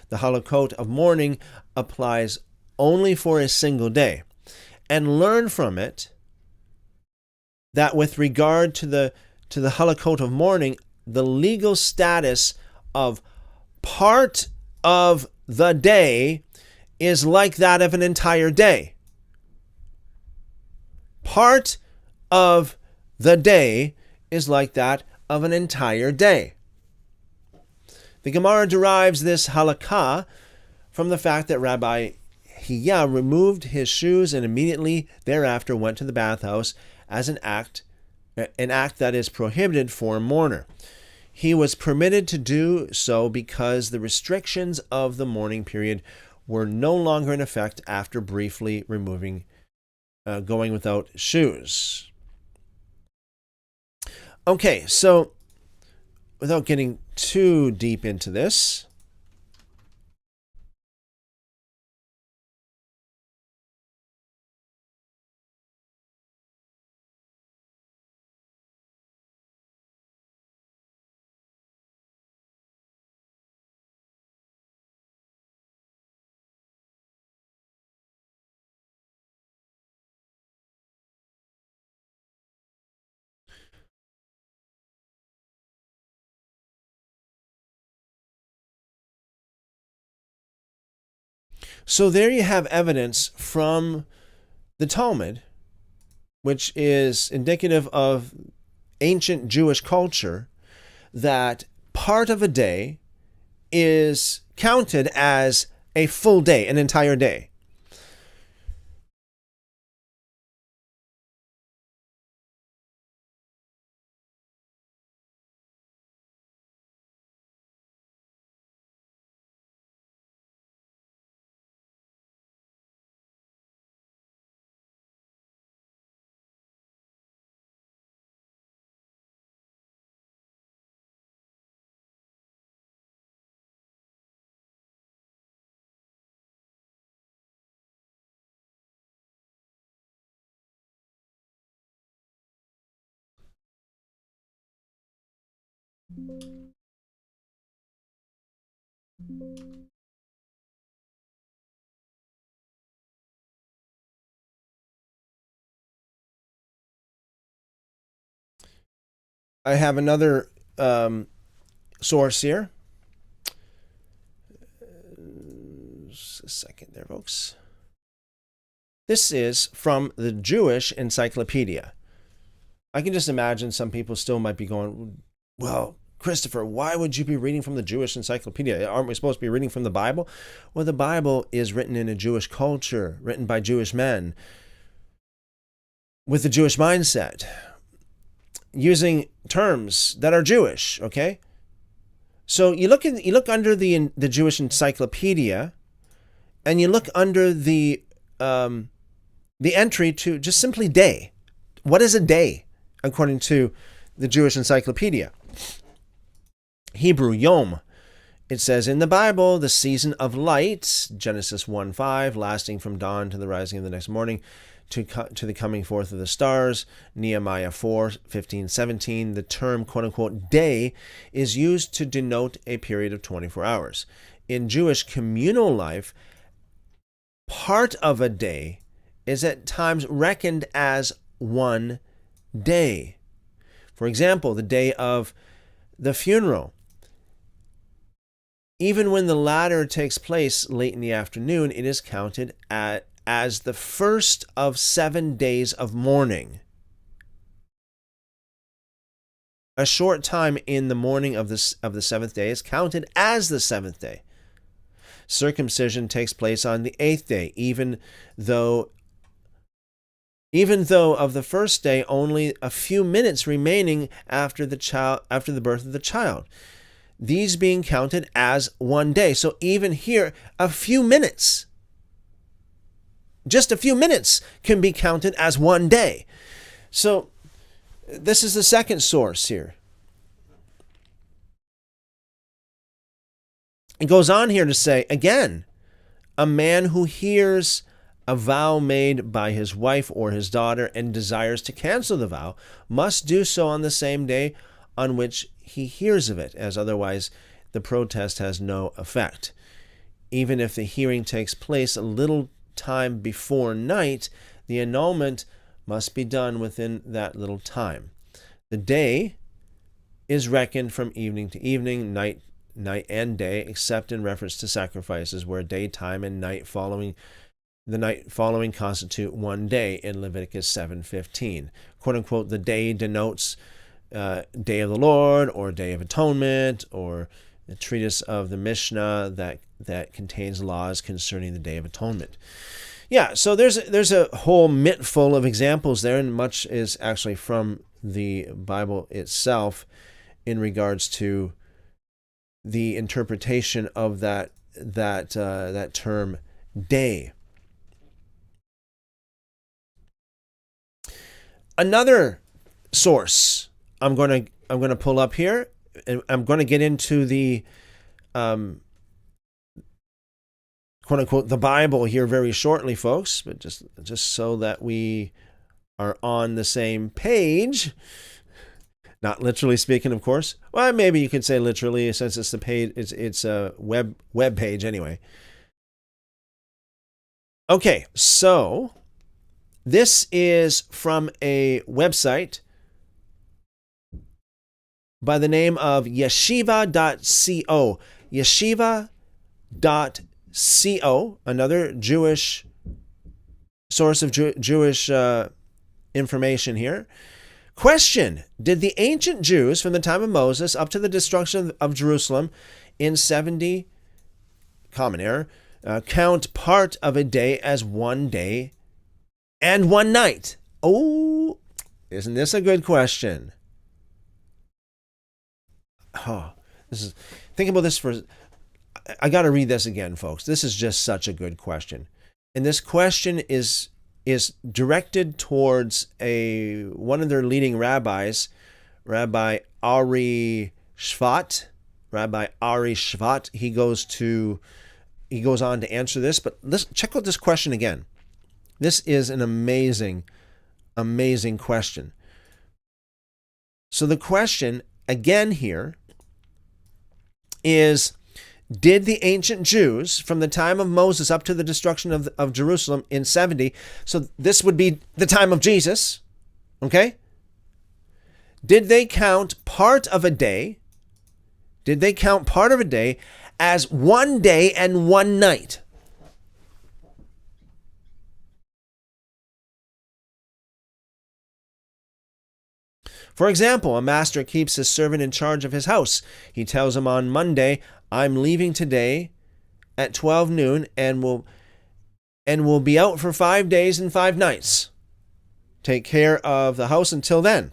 The halakot of mourning applies only for a single day. And learn from it that with regard to the halakot of mourning, the legal status of part of the day is like that of an entire day. Part of the day is like that of an entire day. The Gemara derives this halakha from the fact that Rabbi Hiya removed his shoes and immediately thereafter went to the bathhouse as an act that is prohibited for a mourner. He was permitted to do so because the restrictions of the mourning period were no longer in effect after briefly going without shoes. Okay, so without getting too deep into this, So there you have evidence from the Talmud, which is indicative of ancient Jewish culture, that part of a day is counted as a full day, an entire day. I have another source here. Just a second there, folks. This is from the Jewish Encyclopedia. I can just imagine some people still might be going, well, Christopher, why would you be reading from the Jewish Encyclopedia? Aren't we supposed to be reading from the Bible? Well, the Bible is written in a Jewish culture, written by Jewish men, with the Jewish mindset, using terms that are Jewish, okay? So you look under the Jewish Encyclopedia, and you look under the entry to just simply day. What is a day, according to the Jewish Encyclopedia? Hebrew, Yom. It says in the Bible, the season of light, Genesis 1:5, lasting from dawn to the rising of the next morning, to the coming forth of the stars, Nehemiah 4:15-17. The term, quote-unquote, day is used to denote a period of 24 hours. In Jewish communal life, part of a day is at times reckoned as one day. For example, the day of the funeral. Even when the latter takes place late in the afternoon, it is counted as the first of 7 days of mourning. A short time in the morning of the seventh day is counted as the seventh day. Circumcision takes place on the 8th day, even though of the first day only a few minutes remaining after the birth of the child. These being counted as one day. So even here, a few minutes, just a few minutes, can be counted as one day. So this is the second source here. It goes on here to say, again, a man who hears a vow made by his wife or his daughter and desires to cancel the vow must do so on the same day on which he hears of it, as otherwise the protest has no effect. Even if the hearing takes place a little time before night, the annulment must be done within that little time. The day is reckoned from evening to evening, night and day, except in reference to sacrifices, where daytime and night following constitute one day in Leviticus 7:15. Quote unquote, the day denotes Day of the Lord or Day of Atonement, or a treatise of the Mishnah that contains laws concerning the Day of Atonement. Yeah, so there's a whole mitt full of examples there, and much is actually from the Bible itself in regards to the interpretation of that term day. Another source I'm going to pull up here, and I'm going to get into the quote unquote the Bible here very shortly, folks, but just so that we are on the same page. Not literally speaking, of course. Well, maybe you could say literally, since it's the page, it's a web page anyway. Okay, so this is from a website by the name of yeshiva.co. Yeshiva.co. CO, another Jewish source of Jewish information here. Question: did the ancient Jews from the time of Moses up to the destruction of Jerusalem in 70, common error, count part of a day as one day and one night? Oh, isn't this a good question? Oh, think about this for. I got to read this again, folks. This is just such a good question, and this question is directed towards one of their leading rabbis, Rabbi Ari Shvat. Rabbi Ari Shvat. He goes on to answer this, but check out this question again. This is an amazing, amazing question. So the question again here is, did the ancient Jews from the time of Moses up to the destruction of Jerusalem in 70, so this would be the time of Jesus, okay? Did they count part of a day? Did they count part of a day as one day and one night? For example, a master keeps his servant in charge of his house. He tells him on Monday, I'm leaving today at 12 noon and will be out for 5 days and 5 nights. Take care of the house until then.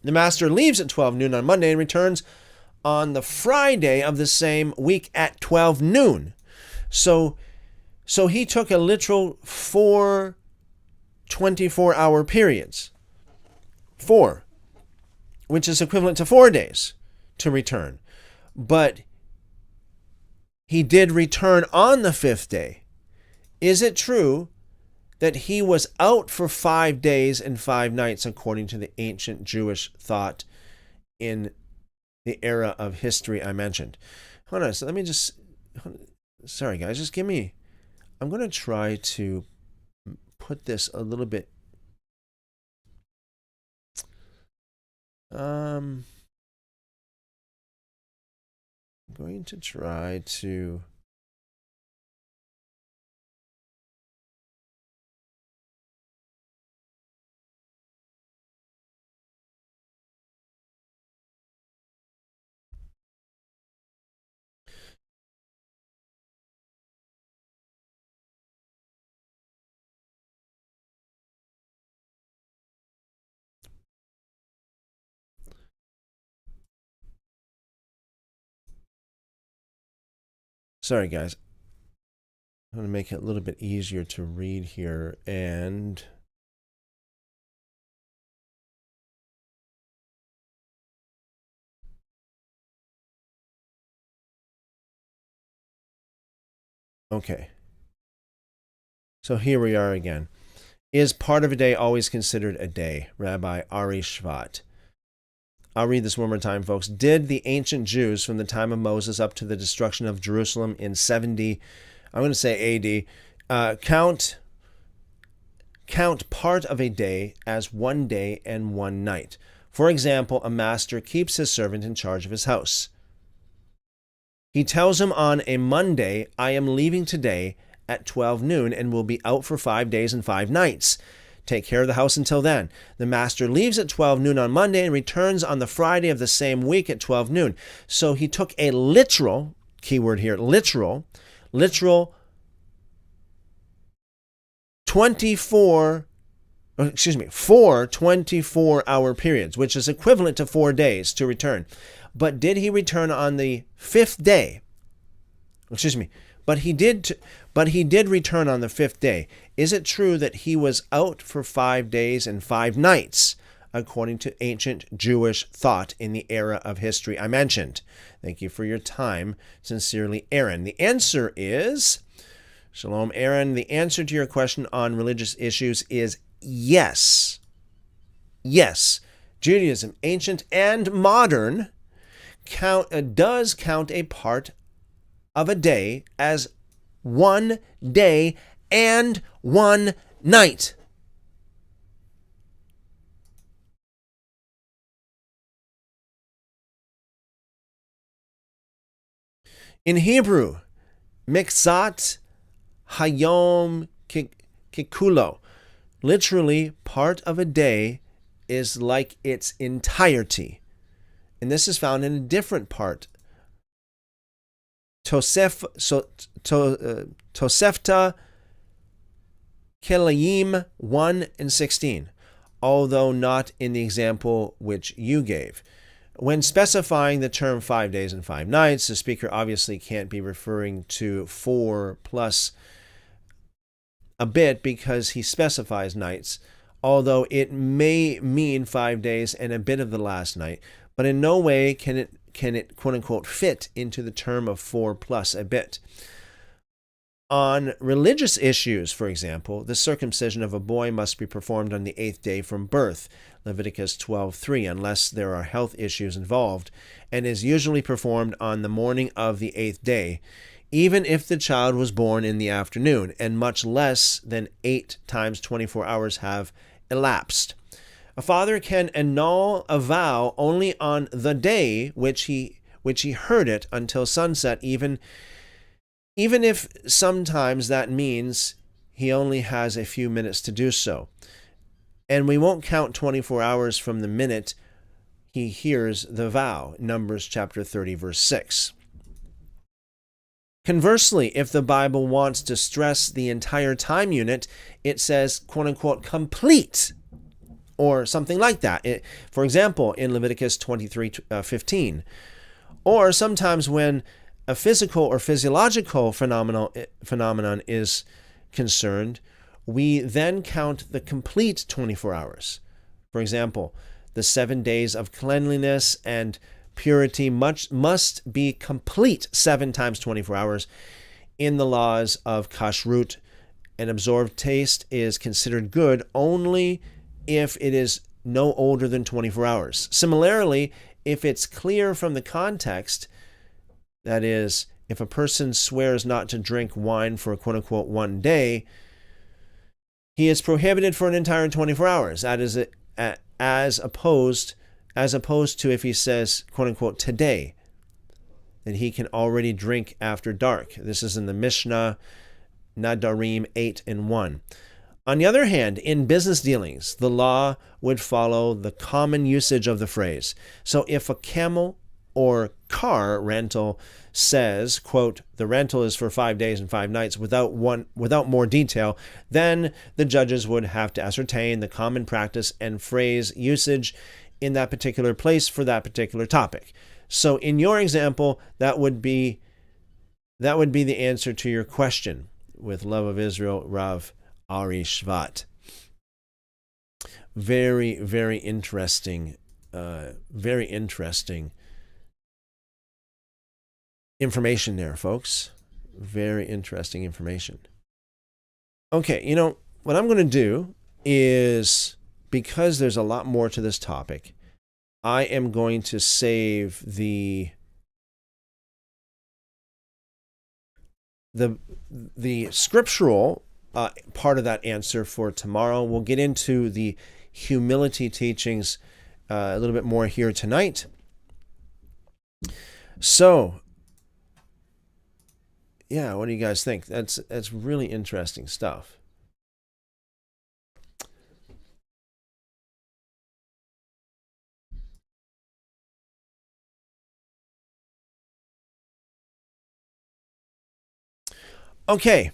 The master leaves at 12 noon on Monday and returns on the Friday of the same week at 12 noon. So he took a literal 4 24-hour periods. 4, which is equivalent to 4 days to return. But he did return on the 5th day. Is it true that he was out for 5 days and 5 nights according to the ancient Jewish thought in the era of history I mentioned? Hold on, so let me just, sorry guys, just give me, I'm going to try to put this a little bit, I'm going to try to, sorry guys, I'm going to make it a little bit easier to read here, and okay. So here we are again. Is part of a day always considered a day? Rabbi Ari Shvat. I'll read this one more time, folks. Did the ancient Jews from the time of Moses up to the destruction of Jerusalem in 70, I'm going to say AD, count part of a day as one day and one night? For example, a master keeps his servant in charge of his house. He tells him on a Monday, I am leaving today at 12 noon and will be out for 5 days and 5 nights. Take care of the house until then. The master leaves at 12 noon on Monday and returns on the Friday of the same week at 12 noon. So he took a literal, keyword here, literal 4 24-hour periods, which is equivalent to 4 days to return. But did he return on the 5th day? But he did return on the 5th day. Is it true that he was out for 5 days and 5 nights, according to ancient Jewish thought in the era of history I mentioned? Thank you for your time. Sincerely, Aaron. The answer is, Shalom, Aaron. The answer to your question on religious issues is yes. Yes. Judaism, ancient and modern, does count a part of a day as one day and one night. In Hebrew, Mixat hayom kikulo. Literally, part of a day is like its entirety. And this is found in a different part. Tosefta Kelayim 1 and 16, although not in the example which you gave. When specifying the term 5 days and 5 nights, the speaker obviously can't be referring to 4 plus a bit because he specifies nights, although it may mean 5 days and a bit of the last night, but in no way can it quote unquote fit into the term of 4 plus a bit. On religious issues, for example, the circumcision of a boy must be performed on the 8th day from birth, Leviticus 12:3, unless there are health issues involved, and is usually performed on the morning of the 8th day, even if the child was born in the afternoon, and much less than 8 times 24 hours have elapsed. A father can annul a vow only on the day which he heard it until sunset, even if sometimes that means he only has a few minutes to do so. And we won't count 24 hours from the minute he hears the vow, Numbers chapter 30, verse 6. Conversely, if the Bible wants to stress the entire time unit, it says, quote unquote, complete, or something like that. For example, in Leviticus 23:15. Or sometimes when a physical or physiological phenomenon is concerned, we then count the complete 24 hours. For example, the 7 days of cleanliness and purity must be complete 7 times 24 hours. In the laws of kashrut, an absorbed taste is considered good only if it is no older than 24 hours. Similarly, if it's clear from the context, that is, if a person swears not to drink wine for quote unquote 1 day, he is prohibited for an entire 24 hours. That is as opposed to if he says quote unquote today, that he can already drink after dark. This is in the Mishnah, Nadarim 8 and 1. On the other hand, in business dealings, the law would follow the common usage of the phrase. So if a camel or car rental says, quote, the rental is for 5 days and 5 nights without more detail, then the judges would have to ascertain the common practice and phrase usage in that particular place for that particular topic. So in your example, that would be the answer to your question. With love of Israel, Rav Ari Shvat. Very, very interesting. Very interesting information there, folks. Very interesting information. Okay, what I'm going to do is, because there's a lot more to this topic, I am going to save the scriptural part of that answer for tomorrow. We'll get into the humility teachings a little bit more here tonight. So, yeah, what do you guys think? That's really interesting stuff. Okay.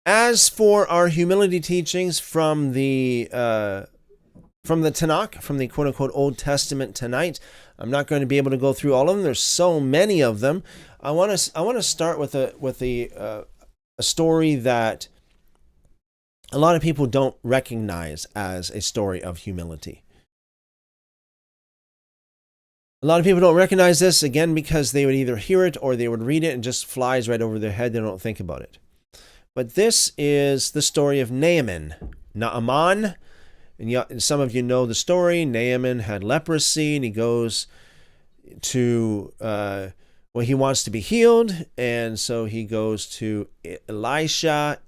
As for our humility teachings from the Tanakh, from the quote-unquote Old Testament tonight, I'm not going to be able to go through all of them. There's so many of them. I want to start with a story that a lot of people don't recognize as a story of humility. A lot of people don't recognize this, again, because they would either hear it or they would read it and just flies right over their head. They don't think about it. But this is the story of Naaman. And some of you know the story. Naaman had leprosy, and he goes to, he wants to be healed, and so he goes to Elisha,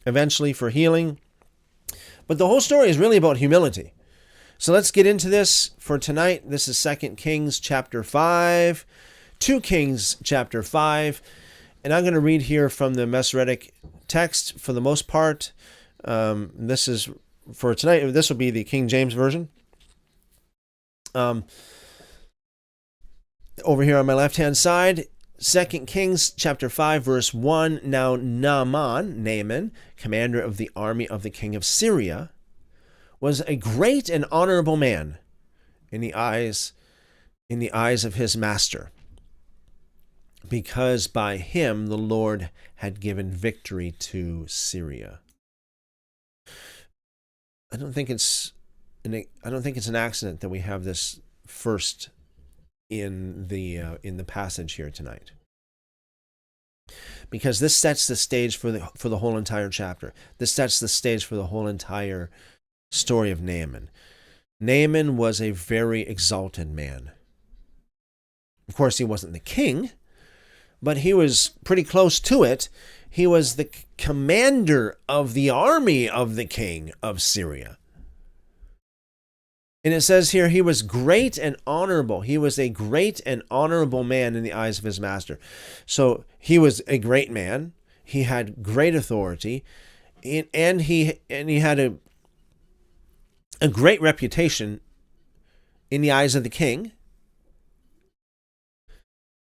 eventually for healing. But the whole story is really about humility. So let's get into this for tonight. This is 2 Kings chapter 5, 2 Kings chapter 5, and I'm going to read here from the Masoretic text for the most part. This is for tonight. This will be the King James Version. Over here on my left-hand side, 2 Kings chapter 5, verse 1. Now Naaman, commander of the army of the king of Syria, was a great and honorable man in the eyes of his master, because by him the Lord had given victory to Syria. I don't think it's an accident that we have this first in the passage here tonight, because this sets the stage for the whole entire chapter. This sets the stage for the whole entire story of Naaman. Naaman was a very exalted man. Of course, he wasn't the king, but he was pretty close to it. He was the commander of the army of the king of Syria. And it says here, he was great and honorable. He was a great and honorable man in the eyes of his master. So he was a great man. He had great authority, and he had a great reputation in the eyes of the king.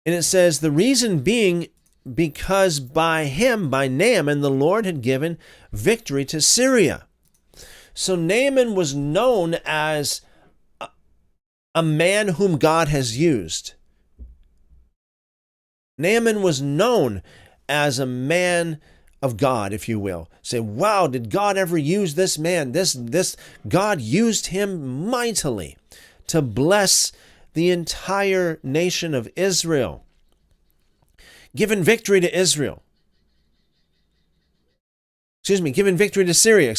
And it says the reason being because by him, by Naaman, the Lord had given victory to Syria. So Naaman was known as a man whom God has used. Naaman was known as a man of God, if you will. Say, wow, did God ever use this man? This God used him mightily to bless the entire nation of Israel, given victory to Israel. Given victory to Syria,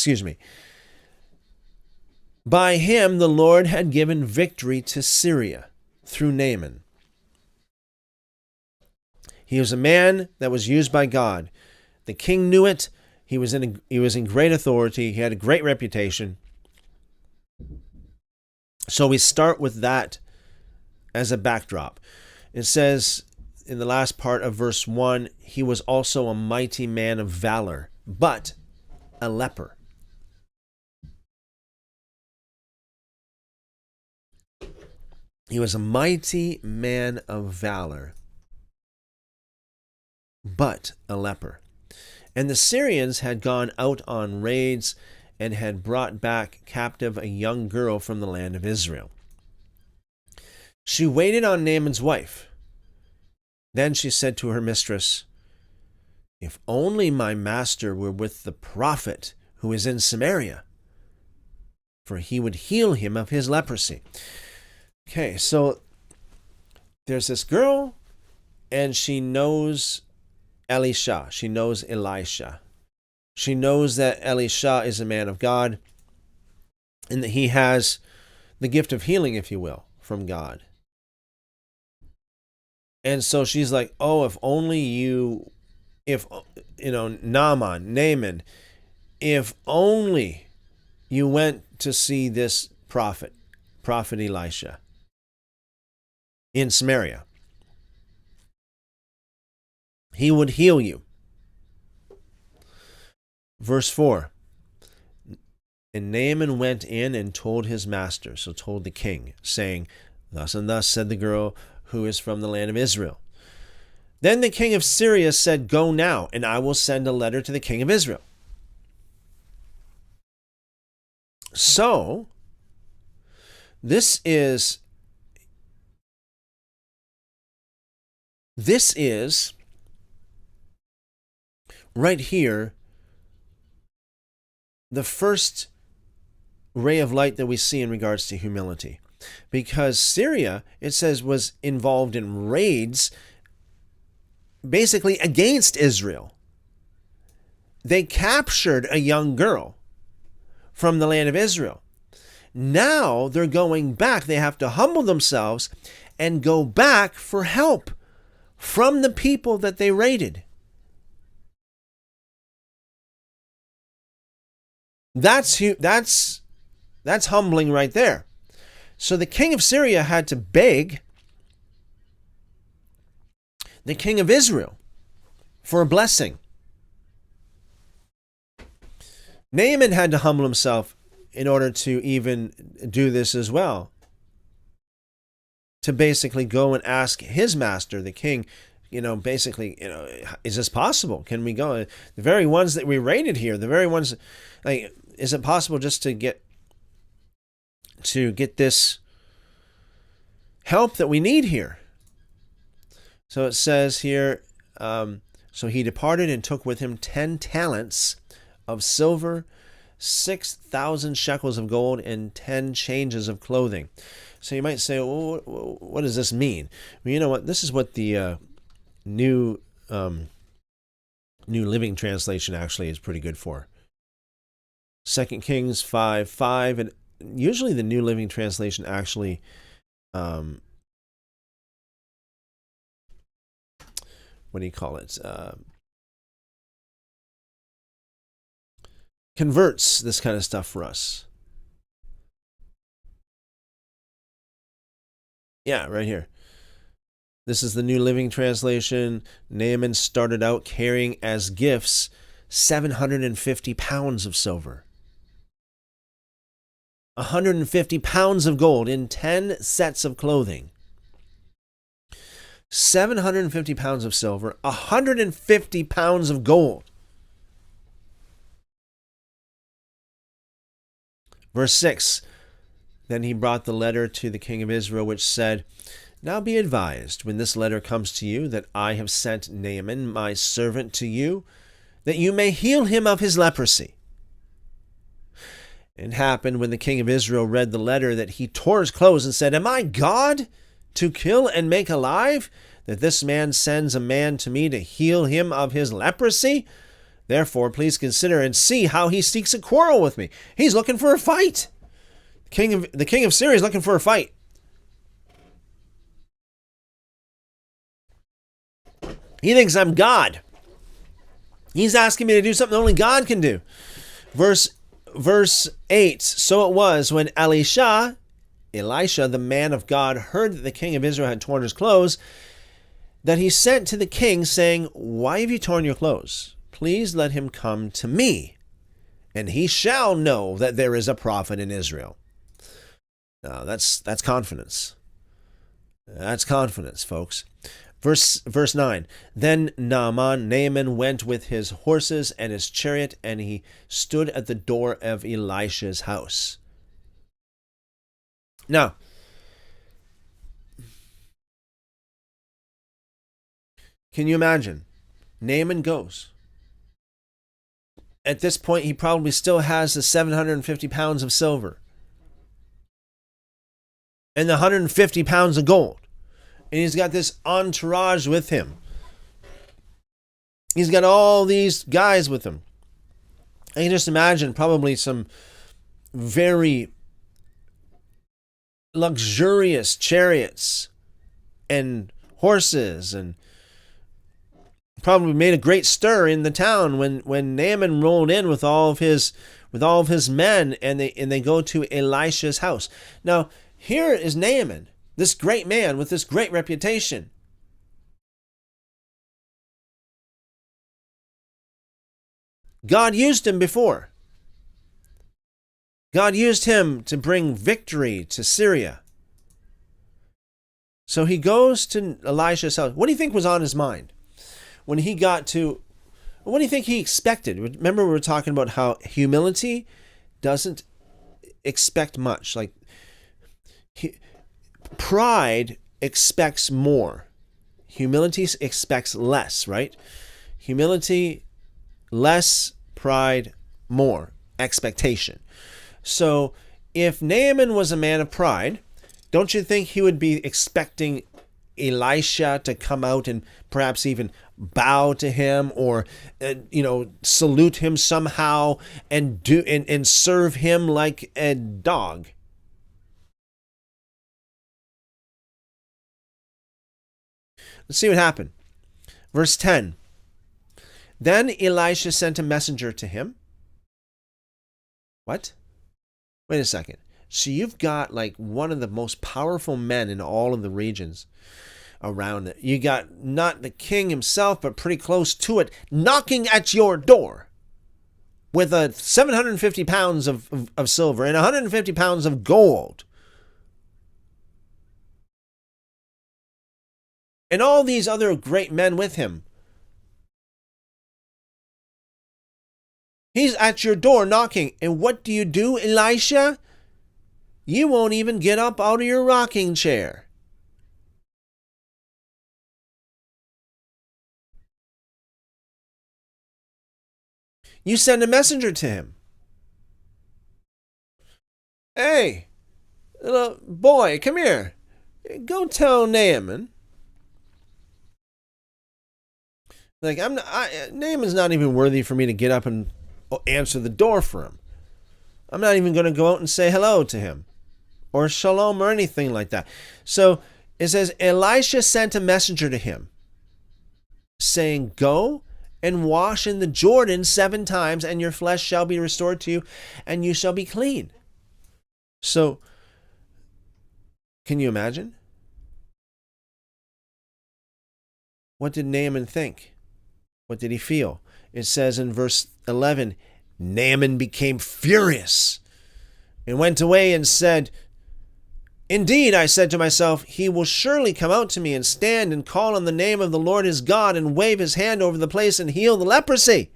By him, the Lord had given victory to Syria through Naaman. He was a man that was used by God. The king knew it. He was in great authority. He had a great reputation. So we start with that as a backdrop. It says in the last part of verse 1, he was also a mighty man of valor, but a leper. He was a mighty man of valor, but a leper. And the Syrians had gone out on raids and had brought back captive a young girl from the land of Israel. She waited on Naaman's wife. Then she said to her mistress, "If only my master were with the prophet who is in Samaria, for he would heal him of his leprosy." Okay, so there's this girl, and she knows Elisha. She knows Elisha. She knows that Elisha is a man of God, and that he has the gift of healing, if you will, from God. And so she's like, oh, Naaman, if only you went to see this prophet Elisha in Samaria, he would heal you. Verse 4, and Naaman went in and told his master, so told the king, saying, "Thus and thus said the girl who is from the land of Israel." Then the king of Syria said, "Go now, and I will send a letter to the king of Israel." So, this is right here the first ray of light that we see in regards to humility. Because Syria, it says, was involved in raids basically against Israel. They captured a young girl from the land of Israel. Now they're going back. They have to humble themselves and go back for help from the people that they raided. That's That's humbling right there. So the king of Syria had to beg the king of Israel for a blessing. Naaman had to humble himself in order to even do this as well. To basically go and ask his master, the king, basically, is this possible? Can we go? The very ones that we raided here, the very ones, like, is it possible just to get this help that we need here? So it says here, so he departed and took with him 10 talents of silver, 6,000 shekels of gold, and 10 changes of clothing. So you might say, well, what does this mean? Well, you know what? This is what the New Living Translation actually is pretty good for. 2 Kings 5:5, and usually the New Living Translation actually what do you call it? Converts this kind of stuff for us. Yeah, right here. This is the New Living Translation. Naaman started out carrying as gifts 750 pounds of silver, 150 pounds of gold, in 10 sets of clothing. 750 pounds of silver, 150 pounds of gold. Verse 6, then he brought the letter to the king of Israel, which said, now be advised, when this letter comes to you, that I have sent Naaman, my servant, to you, that you may heal him of his leprosy. It happened when the king of Israel read the letter that he tore his clothes and said, am I God to kill and make alive, that this man sends a man to me to heal him of his leprosy? Therefore, please consider and see how he seeks a quarrel with me. He's looking for a fight. The king of Syria is looking for a fight. He thinks I'm God. He's asking me to do something only God can do. Verse 8, so it was when Elisha, the man of God, heard that the king of Israel had torn his clothes, that he sent to the king, saying, why have you torn your clothes? Please let him come to me, and he shall know that there is a prophet in Israel. Now, that's confidence. That's confidence, folks. Verse 9, then Naaman went with his horses and his chariot, and he stood at the door of Elisha's house. Now, can you imagine? Naaman goes. At this point, he probably still has the 750 pounds of silver and the 150 pounds of gold. And he's got this entourage with him. He's got all these guys with him. I can just imagine probably some very luxurious chariots and horses, and probably made a great stir in the town when Naaman rolled in with all of his men, and they go to Elisha's house. Now, here is Naaman, this great man with this great reputation. God used him before. God used him to bring victory to Syria. So he goes to Elisha's house. What do you think was on his mind when he got to, what do you think he expected? Remember, we were talking about how humility doesn't expect much. Like, pride expects more. Humility expects less, right? Humility, less; pride, more expectation. So if Naaman was a man of pride, don't you think he would be expecting Elisha to come out and perhaps even bow to him, or salute him somehow and serve him like a dog? Let's see what happened. Verse 10. Then Elisha sent a messenger to him. What Wait a second. So you've got like one of the most powerful men in all of the regions around it. You got not the king himself, but pretty close to it, knocking at your door with 750 pounds of silver and 150 pounds of gold. And all these other great men with him. He's at your door knocking. And what do, Elisha? You won't even get up out of your rocking chair. You send a messenger to him. Hey, little boy, come here. Go tell Naaman. Like, Naaman's not even worthy for me to get up and answer the door for him. I'm not even going to go out and say hello to him or shalom or anything like that. So it says, Elisha sent a messenger to him saying, go and wash in the Jordan 7 times, and your flesh shall be restored to you, and you shall be clean. So, can you imagine? What did Naaman think? What did he feel? It says in verse 11, Naaman became furious and went away and said, indeed, I said to myself, he will surely come out to me and stand and call on the name of the Lord his God and wave his hand over the place and heal the leprosy.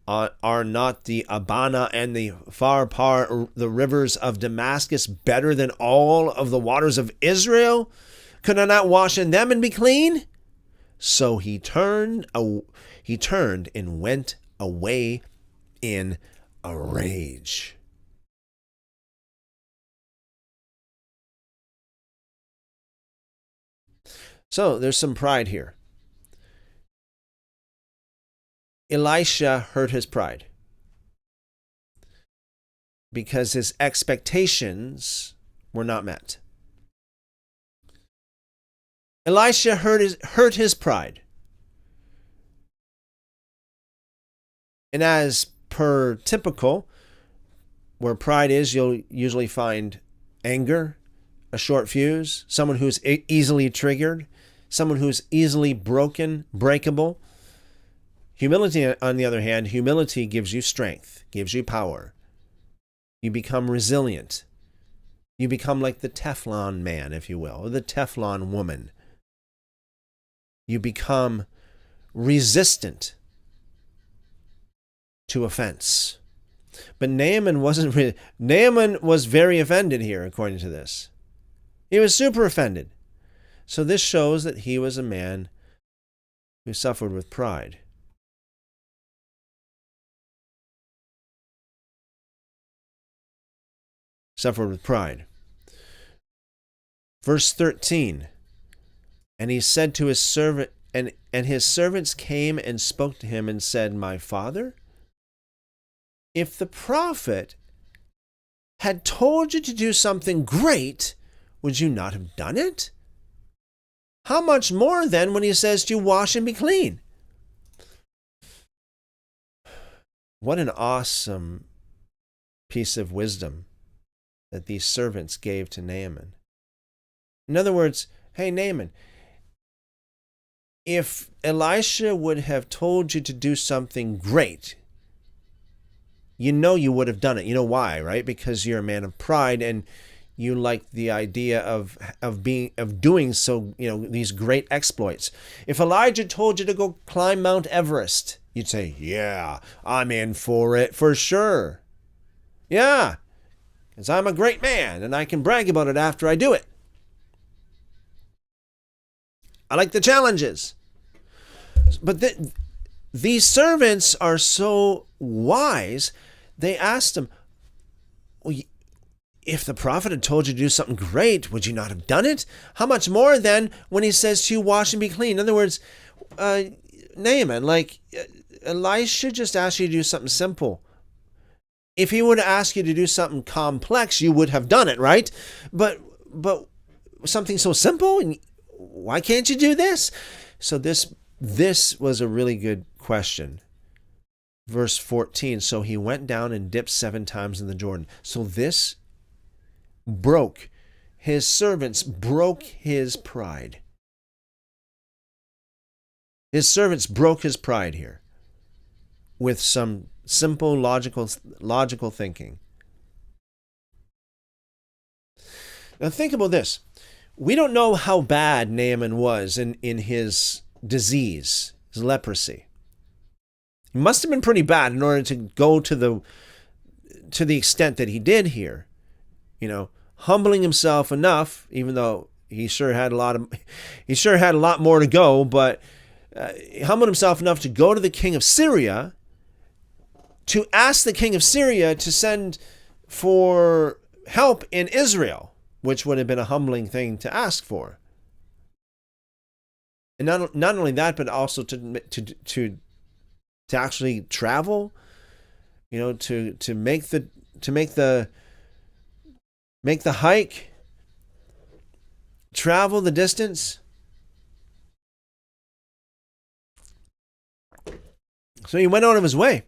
Are not the Abana and the Pharpar, the rivers of Damascus, better than all of the waters of Israel? Could I not wash in them and be clean? So he turned and went away in a rage. So there's some pride here. Elisha hurt his pride because his expectations were not met. Elisha hurt his pride. And as per typical, where pride is, you'll usually find anger, a short fuse, someone who's easily triggered, someone who's easily breakable. Humility, on the other hand, humility gives you strength, gives you power. You become resilient. You become like the Teflon man, if you will, or the Teflon woman. You become resistant to offense. But Naaman wasn't. Naaman was very offended here, according to this. He was super offended. So this shows that he was a man who suffered with pride. Suffered with pride. Verse 13. And he said to his servant, and his servants came and spoke to him and said, my father, if the prophet had told you to do something great, would you not have done it? How much more then when he says to you, wash and be clean? What an awesome piece of wisdom that these servants gave to Naaman. In other words, hey, Naaman, if Elisha would have told you to do something great, you know you would have done it. You know why, right? Because you're a man of pride and you like the idea of doing so, these great exploits. If Elijah told you to go climb Mount Everest, you'd say, yeah, I'm in for it for sure. Yeah, because I'm a great man and I can brag about it after I do it. I like the challenges. But these servants are so wise, they asked him, well, if the prophet had told you to do something great, would you not have done it? How much more then when he says to you, wash and be clean? In other words, Naaman, Elisha just asked you to do something simple. If he would have asked you to do something complex, you would have done it, right? But something so simple, why can't you do this? So this was a really good question Verse 14, so he went down and dipped 7 times in the Jordan. So this broke, his servants broke his pride. His servants broke his pride here with some simple logical thinking. Now think about this. We don't know how bad Naaman was in his disease, his leprosy. It must have been pretty bad in order to go to the extent that he did here. You know, humbling himself enough, even though he sure had a lot more to go, but he humbled himself enough to go to the king of Syria, to ask the king of Syria to send for help in Israel, which would have been a humbling thing to ask for. And not only that, but also to actually travel, you know, to make the hike, travel the distance. So he went out of his way.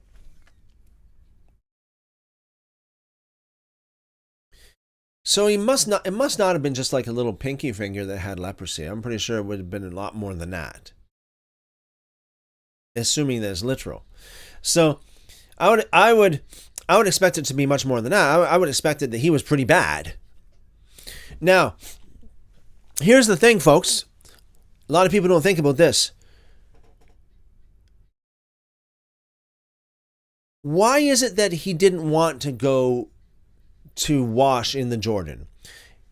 So it must not have been just like a little pinky finger that had leprosy. I'm pretty sure it would have been a lot more than that, assuming that it's literal. So I would expect it to be much more than that. I would expect it that he was pretty bad. Now, here's the thing, folks. A lot of people don't think about this. Why is it that he didn't want to go to wash in the Jordan?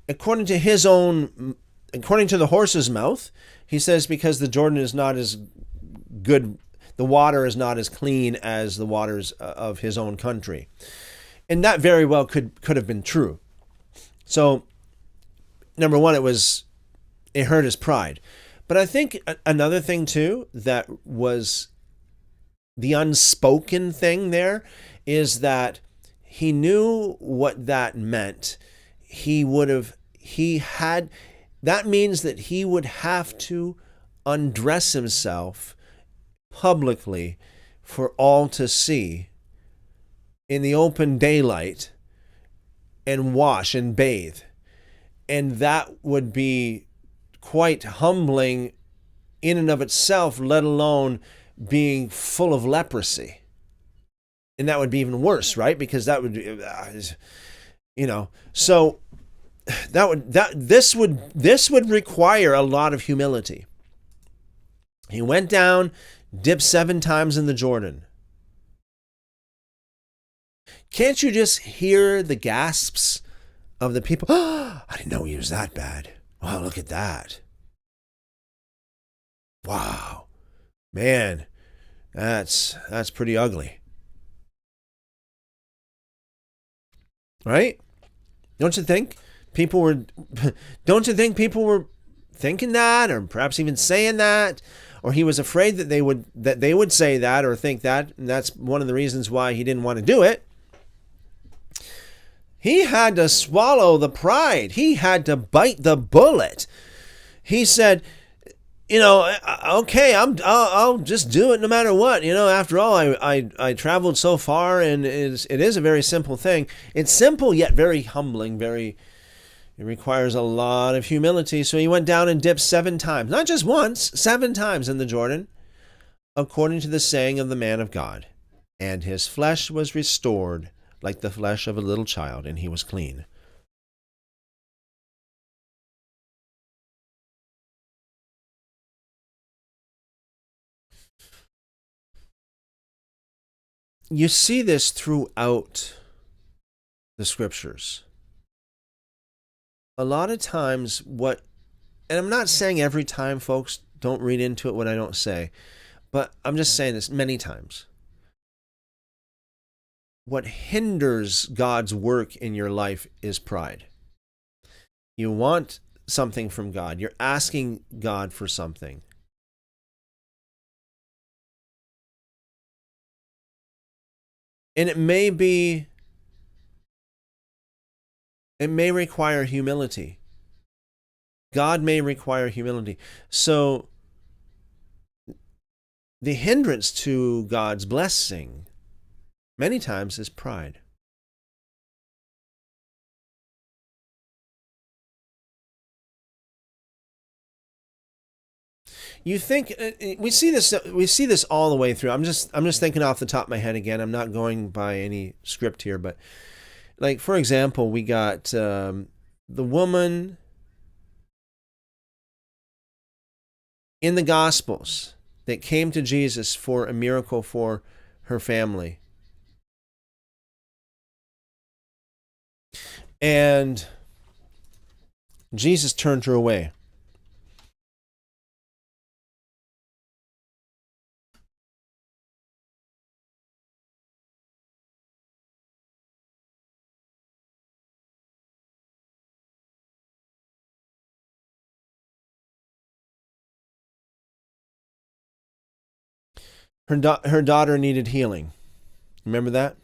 According to the horse's mouth, he says because the Jordan is not as good, the water is not as clean as the waters of his own country. And that very well could have been true. So, number one, it hurt his pride. But I think another thing too that was the unspoken thing there is that he knew what that meant. That means that he would have to undress himself publicly for all to see in the open daylight and wash and bathe. And that would be quite humbling in and of itself, let alone being full of leprosy. And that would be even worse, right? Because that would, so this would require a lot of humility. He went down, dipped 7 times in the Jordan. Can't you just hear the gasps of the people? Oh, I didn't know he was that bad. Wow, look at that. Wow. Man, that's pretty ugly. Right? Don't you think people were thinking that, or perhaps even saying that, or he was afraid that they would say that or think that, and that's one of the reasons why he didn't want to do it. He had to swallow the pride. He had to bite the bullet. He said, okay, I'll just do it no matter what. After all, I traveled so far, and it is a very simple thing. It's simple yet very humbling. It requires a lot of humility. So he went down and dipped 7 times, not just once, 7 times in the Jordan, according to the saying of the man of God. And his flesh was restored like the flesh of a little child, and he was clean. You see this throughout the scriptures. A lot of times and I'm not saying every time, folks, don't read into it what I don't say, but I'm just saying this many times. What hinders God's work in your life is pride. You want something from God. You're asking God for something. And it may require humility. God may require humility. So the hindrance to God's blessing many times is pride. You think we see this all the way through. I'm just thinking off the top of my head again. I'm not going by any script here, but like for example, we got the woman in the Gospels that came to Jesus for a miracle for her family. And Jesus turned her away. Her daughter needed healing. Remember that?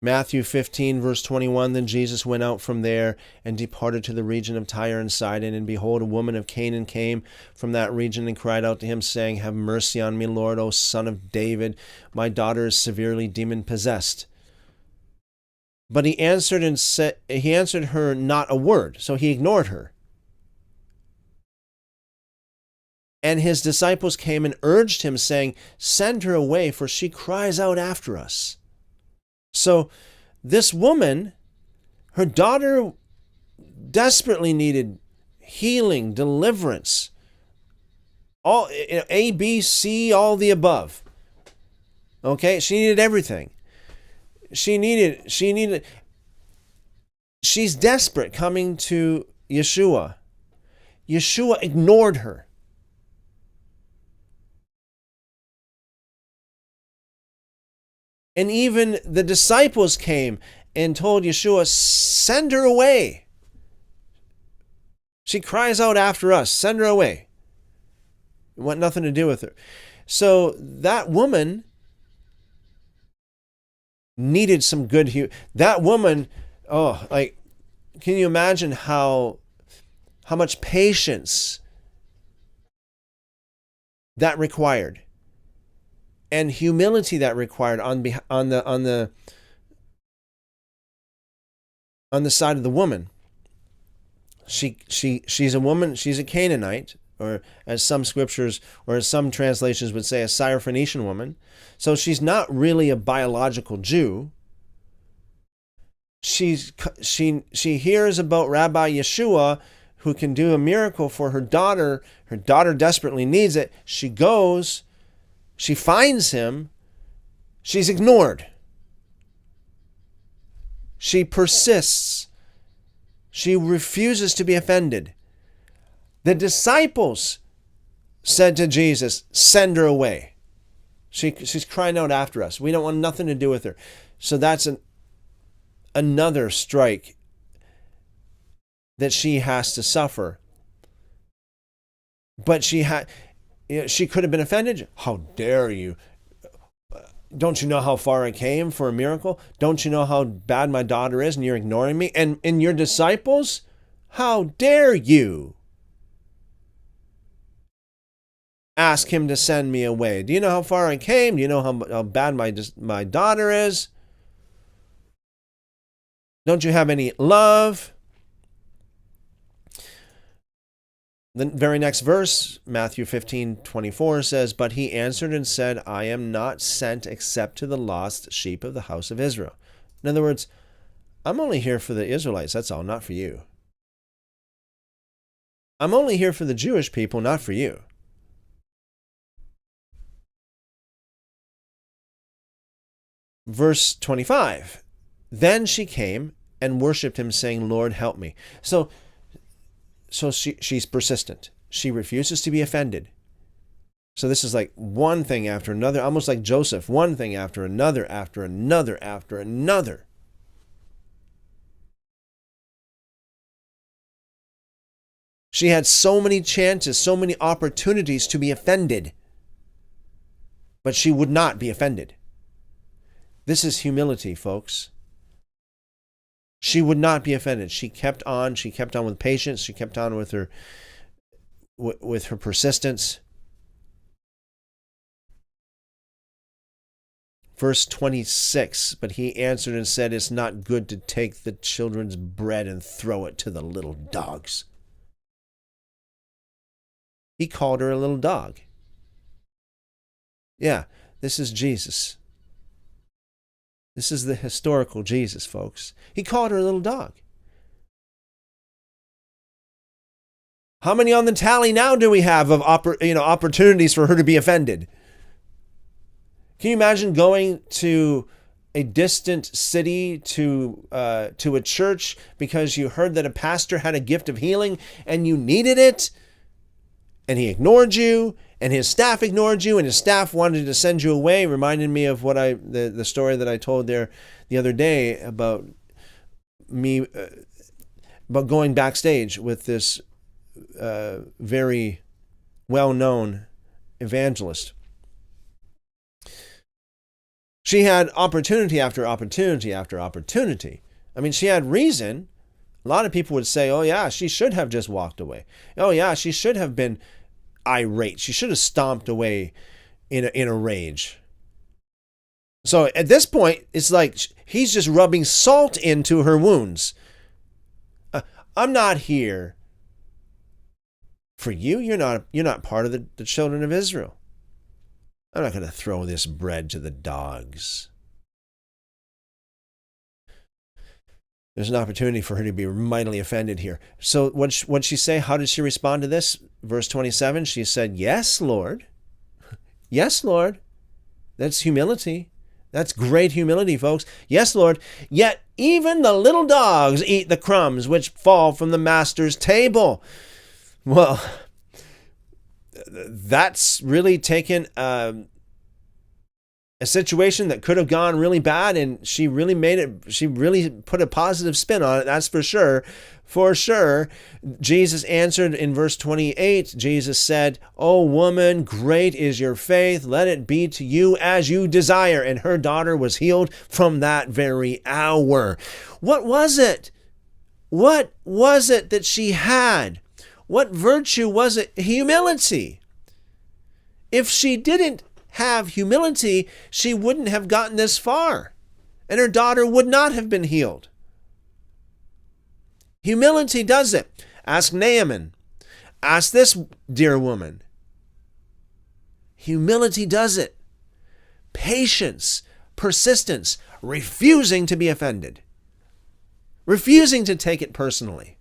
Matthew 15, verse 21, then Jesus went out from there and departed to the region of Tyre and Sidon. And behold, a woman of Canaan came from that region and cried out to him, saying, have mercy on me, Lord, O Son of David. My daughter is severely demon-possessed. But he answered her not a word, so he ignored her. And his disciples came and urged him, saying, send her away, for she cries out after us. So this woman, her daughter desperately needed healing, deliverance, all A, B, C, all the above. Okay, she needed everything. She's desperate coming to Yeshua. Yeshua ignored her. And even the disciples came and told Yeshua, send her away. She cries out after us. Send her away. We want nothing to do with her. So that woman needed some good that woman, can you imagine how much patience that required and humility that required on the side of the woman. She's a woman, she's a Canaanite, or as some scriptures or as some translations would say, a Syrophoenician woman. So she's not really a biological Jew. She hears about Rabbi Yeshua, who can do a miracle for her daughter. Her daughter desperately needs it. She goes, she finds him, she's ignored. She persists. She refuses to be offended. The disciples said to Jesus, send her away. She's crying out after us. We don't want nothing to do with her. So that's another strike that she has to suffer. But she could have been offended. How dare you? Don't you know how far I came for a miracle? Don't you know how bad my daughter is and you're ignoring me? And your disciples? How dare you ask him to send me away? Do you know how far I came? Do you know how bad my daughter is? Don't you have any love? The very next verse, Matthew 15:24 says, but he answered and said, I am not sent except to the lost sheep of the house of Israel. In other words, I'm only here for the Israelites, that's all, not for you. I'm only here for the Jewish people, not for you. Verse 25, then she came and worshipped him, saying, Lord, help me. So she's persistent. She refuses to be offended. So this is like one thing after another, almost like Joseph, one thing after another, after another, after another. She had so many chances, so many opportunities to be offended, but she would not be offended. This is humility, folks. She would not be offended. She kept on. She kept on with patience. She kept on with her persistence. Verse 26, but he answered and said, it's not good to take the children's bread and throw it to the little dogs. He called her a little dog. Yeah, this is Jesus. This is the historical Jesus, folks. He called her a little dog. How many on the tally now do we have of opportunities for her to be offended? Can you imagine going to a distant city to a church because you heard that a pastor had a gift of healing and you needed it, and he ignored you, and his staff ignored you, and his staff wanted to send you away? Reminded me of what the story that I told there the other day about me about going backstage with this very well-known evangelist. She had opportunity after opportunity after opportunity. I mean, she had reason. A lot of people would say, oh yeah, she should have just walked away. Oh yeah, she should have been irate. She should have stomped away in a rage. So at this point, it's like he's just rubbing salt into her wounds. I'm not here for you. You're not part of the children of Israel. I'm not going to throw this bread to the dogs. There's an opportunity for her to be mightily offended here. So what'd she say? How did she respond to this? Verse 27, she said, yes, Lord. Yes, Lord. That's humility. That's great humility, folks. Yes, Lord. Yet even the little dogs eat the crumbs which fall from the master's table. Well, that's really taken a situation that could have gone really bad, and she really put a positive spin on it. That's for sure. For sure. Jesus answered in verse 28, Jesus said, "O woman, great is your faith. Let it be to you as you desire." And her daughter was healed from that very hour. What was it? What was it that she had? What virtue was it? Humility. If she didn't have humility, she wouldn't have gotten this far, and her daughter would not have been healed. Humility does it. Ask Naaman. Ask this dear woman. Humility does it. Patience, persistence, refusing to be offended, refusing to take it personally.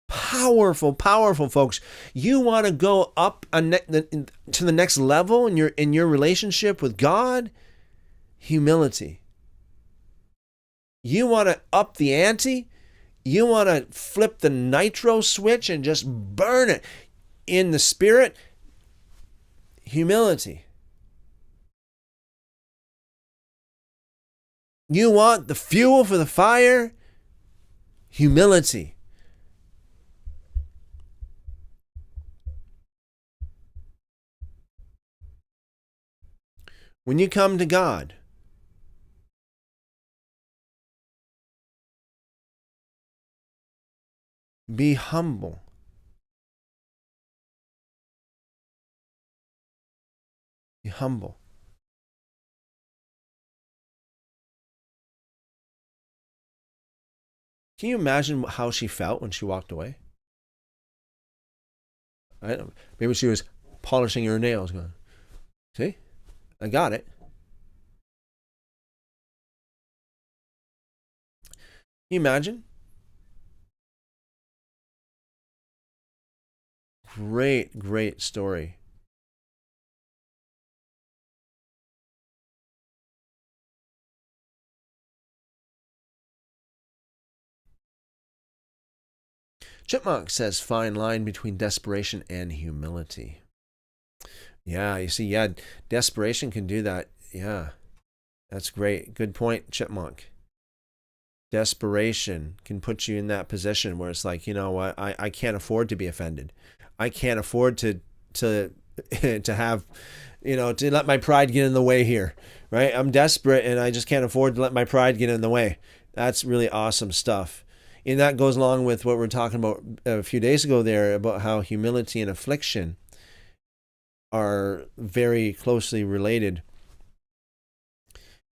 Powerful, powerful, folks. You want to go up to the next level in your relationship with God? Humility. You want to up the ante? You want to flip the nitro switch and just burn it in the spirit? Humility. You want the fuel for the fire? Humility. When you come to God, be humble. Be humble. Can you imagine how she felt when she walked away? Maybe she was polishing her nails, going, "See? I got it." Can you imagine? Great, great story. Chipmunk says, fine line between desperation and humility. Yeah, you see, yeah, desperation can do that. Yeah, that's great. Good point, Chipmunk. Desperation can put you in that position where it's like, you know what, I can't afford to be offended. I can't afford to to have, to let my pride get in the way here, right? I'm desperate and I just can't afford to let my pride get in the way. That's really awesome stuff. And that goes along with what we were talking about a few days ago there, about how humility and affliction are very closely related.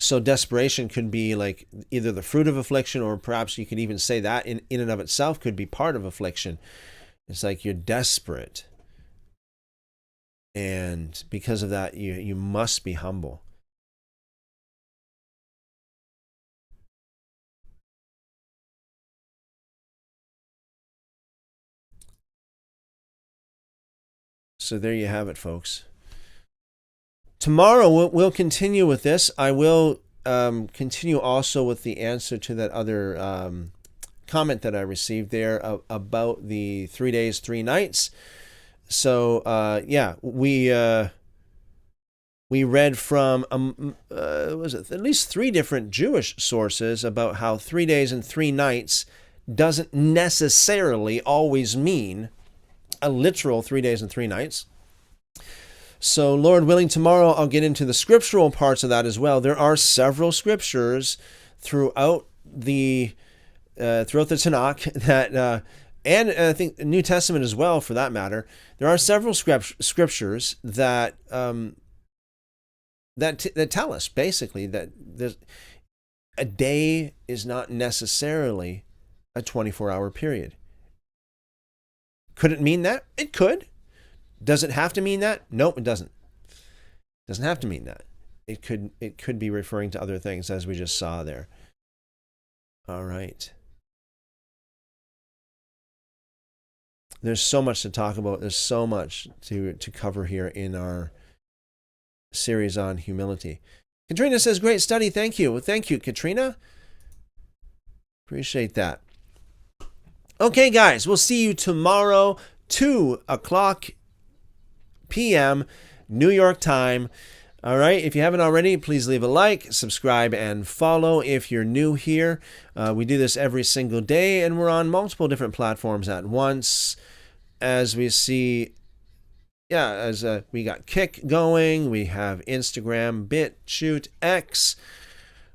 So desperation could be like either the fruit of affliction, or perhaps you could even say that in and of itself could be part of affliction. It's like you're desperate. And because of that, you must be humble. So there you have it, folks. Tomorrow we'll continue with this. I will continue also with the answer to that other comment that I received there about the 3 days, 3 nights. So yeah, we read from was it at least 3 different Jewish sources about how 3 days and 3 nights doesn't necessarily always mean a literal 3 days and 3 nights. So, Lord willing, tomorrow I'll get into the scriptural parts of that as well. There are several scriptures throughout the Tanakh that, and I think the New Testament as well, for that matter. There are several scriptures that that tell us basically that a day is not necessarily a 24-hour period. Could it mean that? It could. Does it have to mean that? Nope, it doesn't. It doesn't have to mean that. It could be referring to other things, as we just saw there. All right. There's so much to talk about. There's so much to cover here in our series on humility. Katrina says, great study. Thank you. Well, thank you, Katrina. Appreciate that. Okay, guys, we'll see you tomorrow, 2:00 p.m. New York time. All right, if you haven't already, please leave a like, subscribe, and follow if you're new here. We do this every single day, and we're on multiple different platforms at once. As we see, as we got Kick going, we have Instagram, BitChute, X,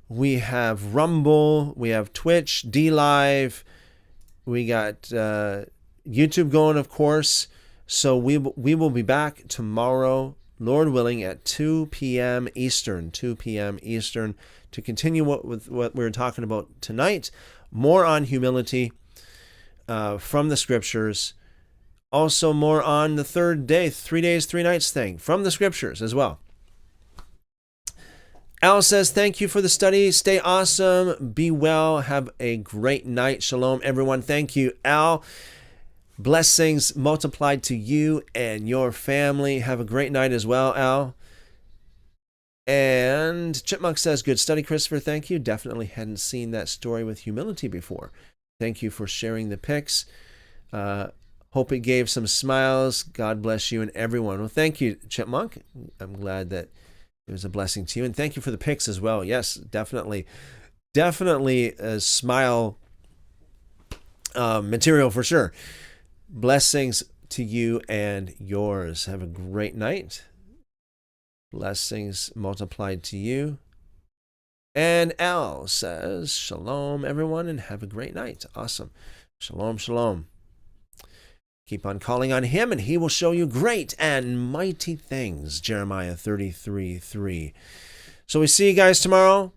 we have Rumble, we have Twitch, DLive, we got YouTube going, of course. So we will be back tomorrow, Lord willing, at 2 p.m. Eastern, to continue with what we were talking about tonight. More on humility from the scriptures. Also more on the 3rd day, 3 days, 3 nights thing from the scriptures as well. Al says, thank you for the study. Stay awesome. Be well. Have a great night. Shalom, everyone. Thank you, Al. Blessings multiplied to you and your family. Have a great night as well, Al. And Chipmunk says, good study, Christopher. Thank you. Definitely hadn't seen that story with humility before. Thank you for sharing the pics. Hope it gave some smiles. God bless you and everyone. Well, thank you, Chipmunk. I'm glad that it was a blessing to you. And thank you for the pics as well. Yes, definitely a smile material for sure. Blessings to you and yours. Have a great night. Blessings multiplied to you. And Al says, shalom, everyone, and have a great night. Awesome. Shalom, shalom. Keep on calling on him, and he will show you great and mighty things. Jeremiah 33:3. So we see you guys tomorrow.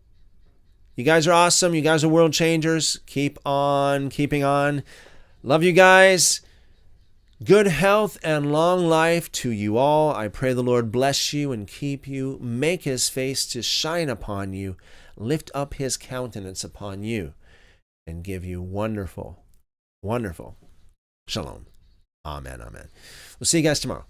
You guys are awesome. You guys are world changers. Keep on keeping on. Love you guys. Good health and long life to you all. I pray the Lord bless you and keep you, make his face to shine upon you, lift up his countenance upon you, and give you wonderful, wonderful shalom. Amen, amen. We'll see you guys tomorrow.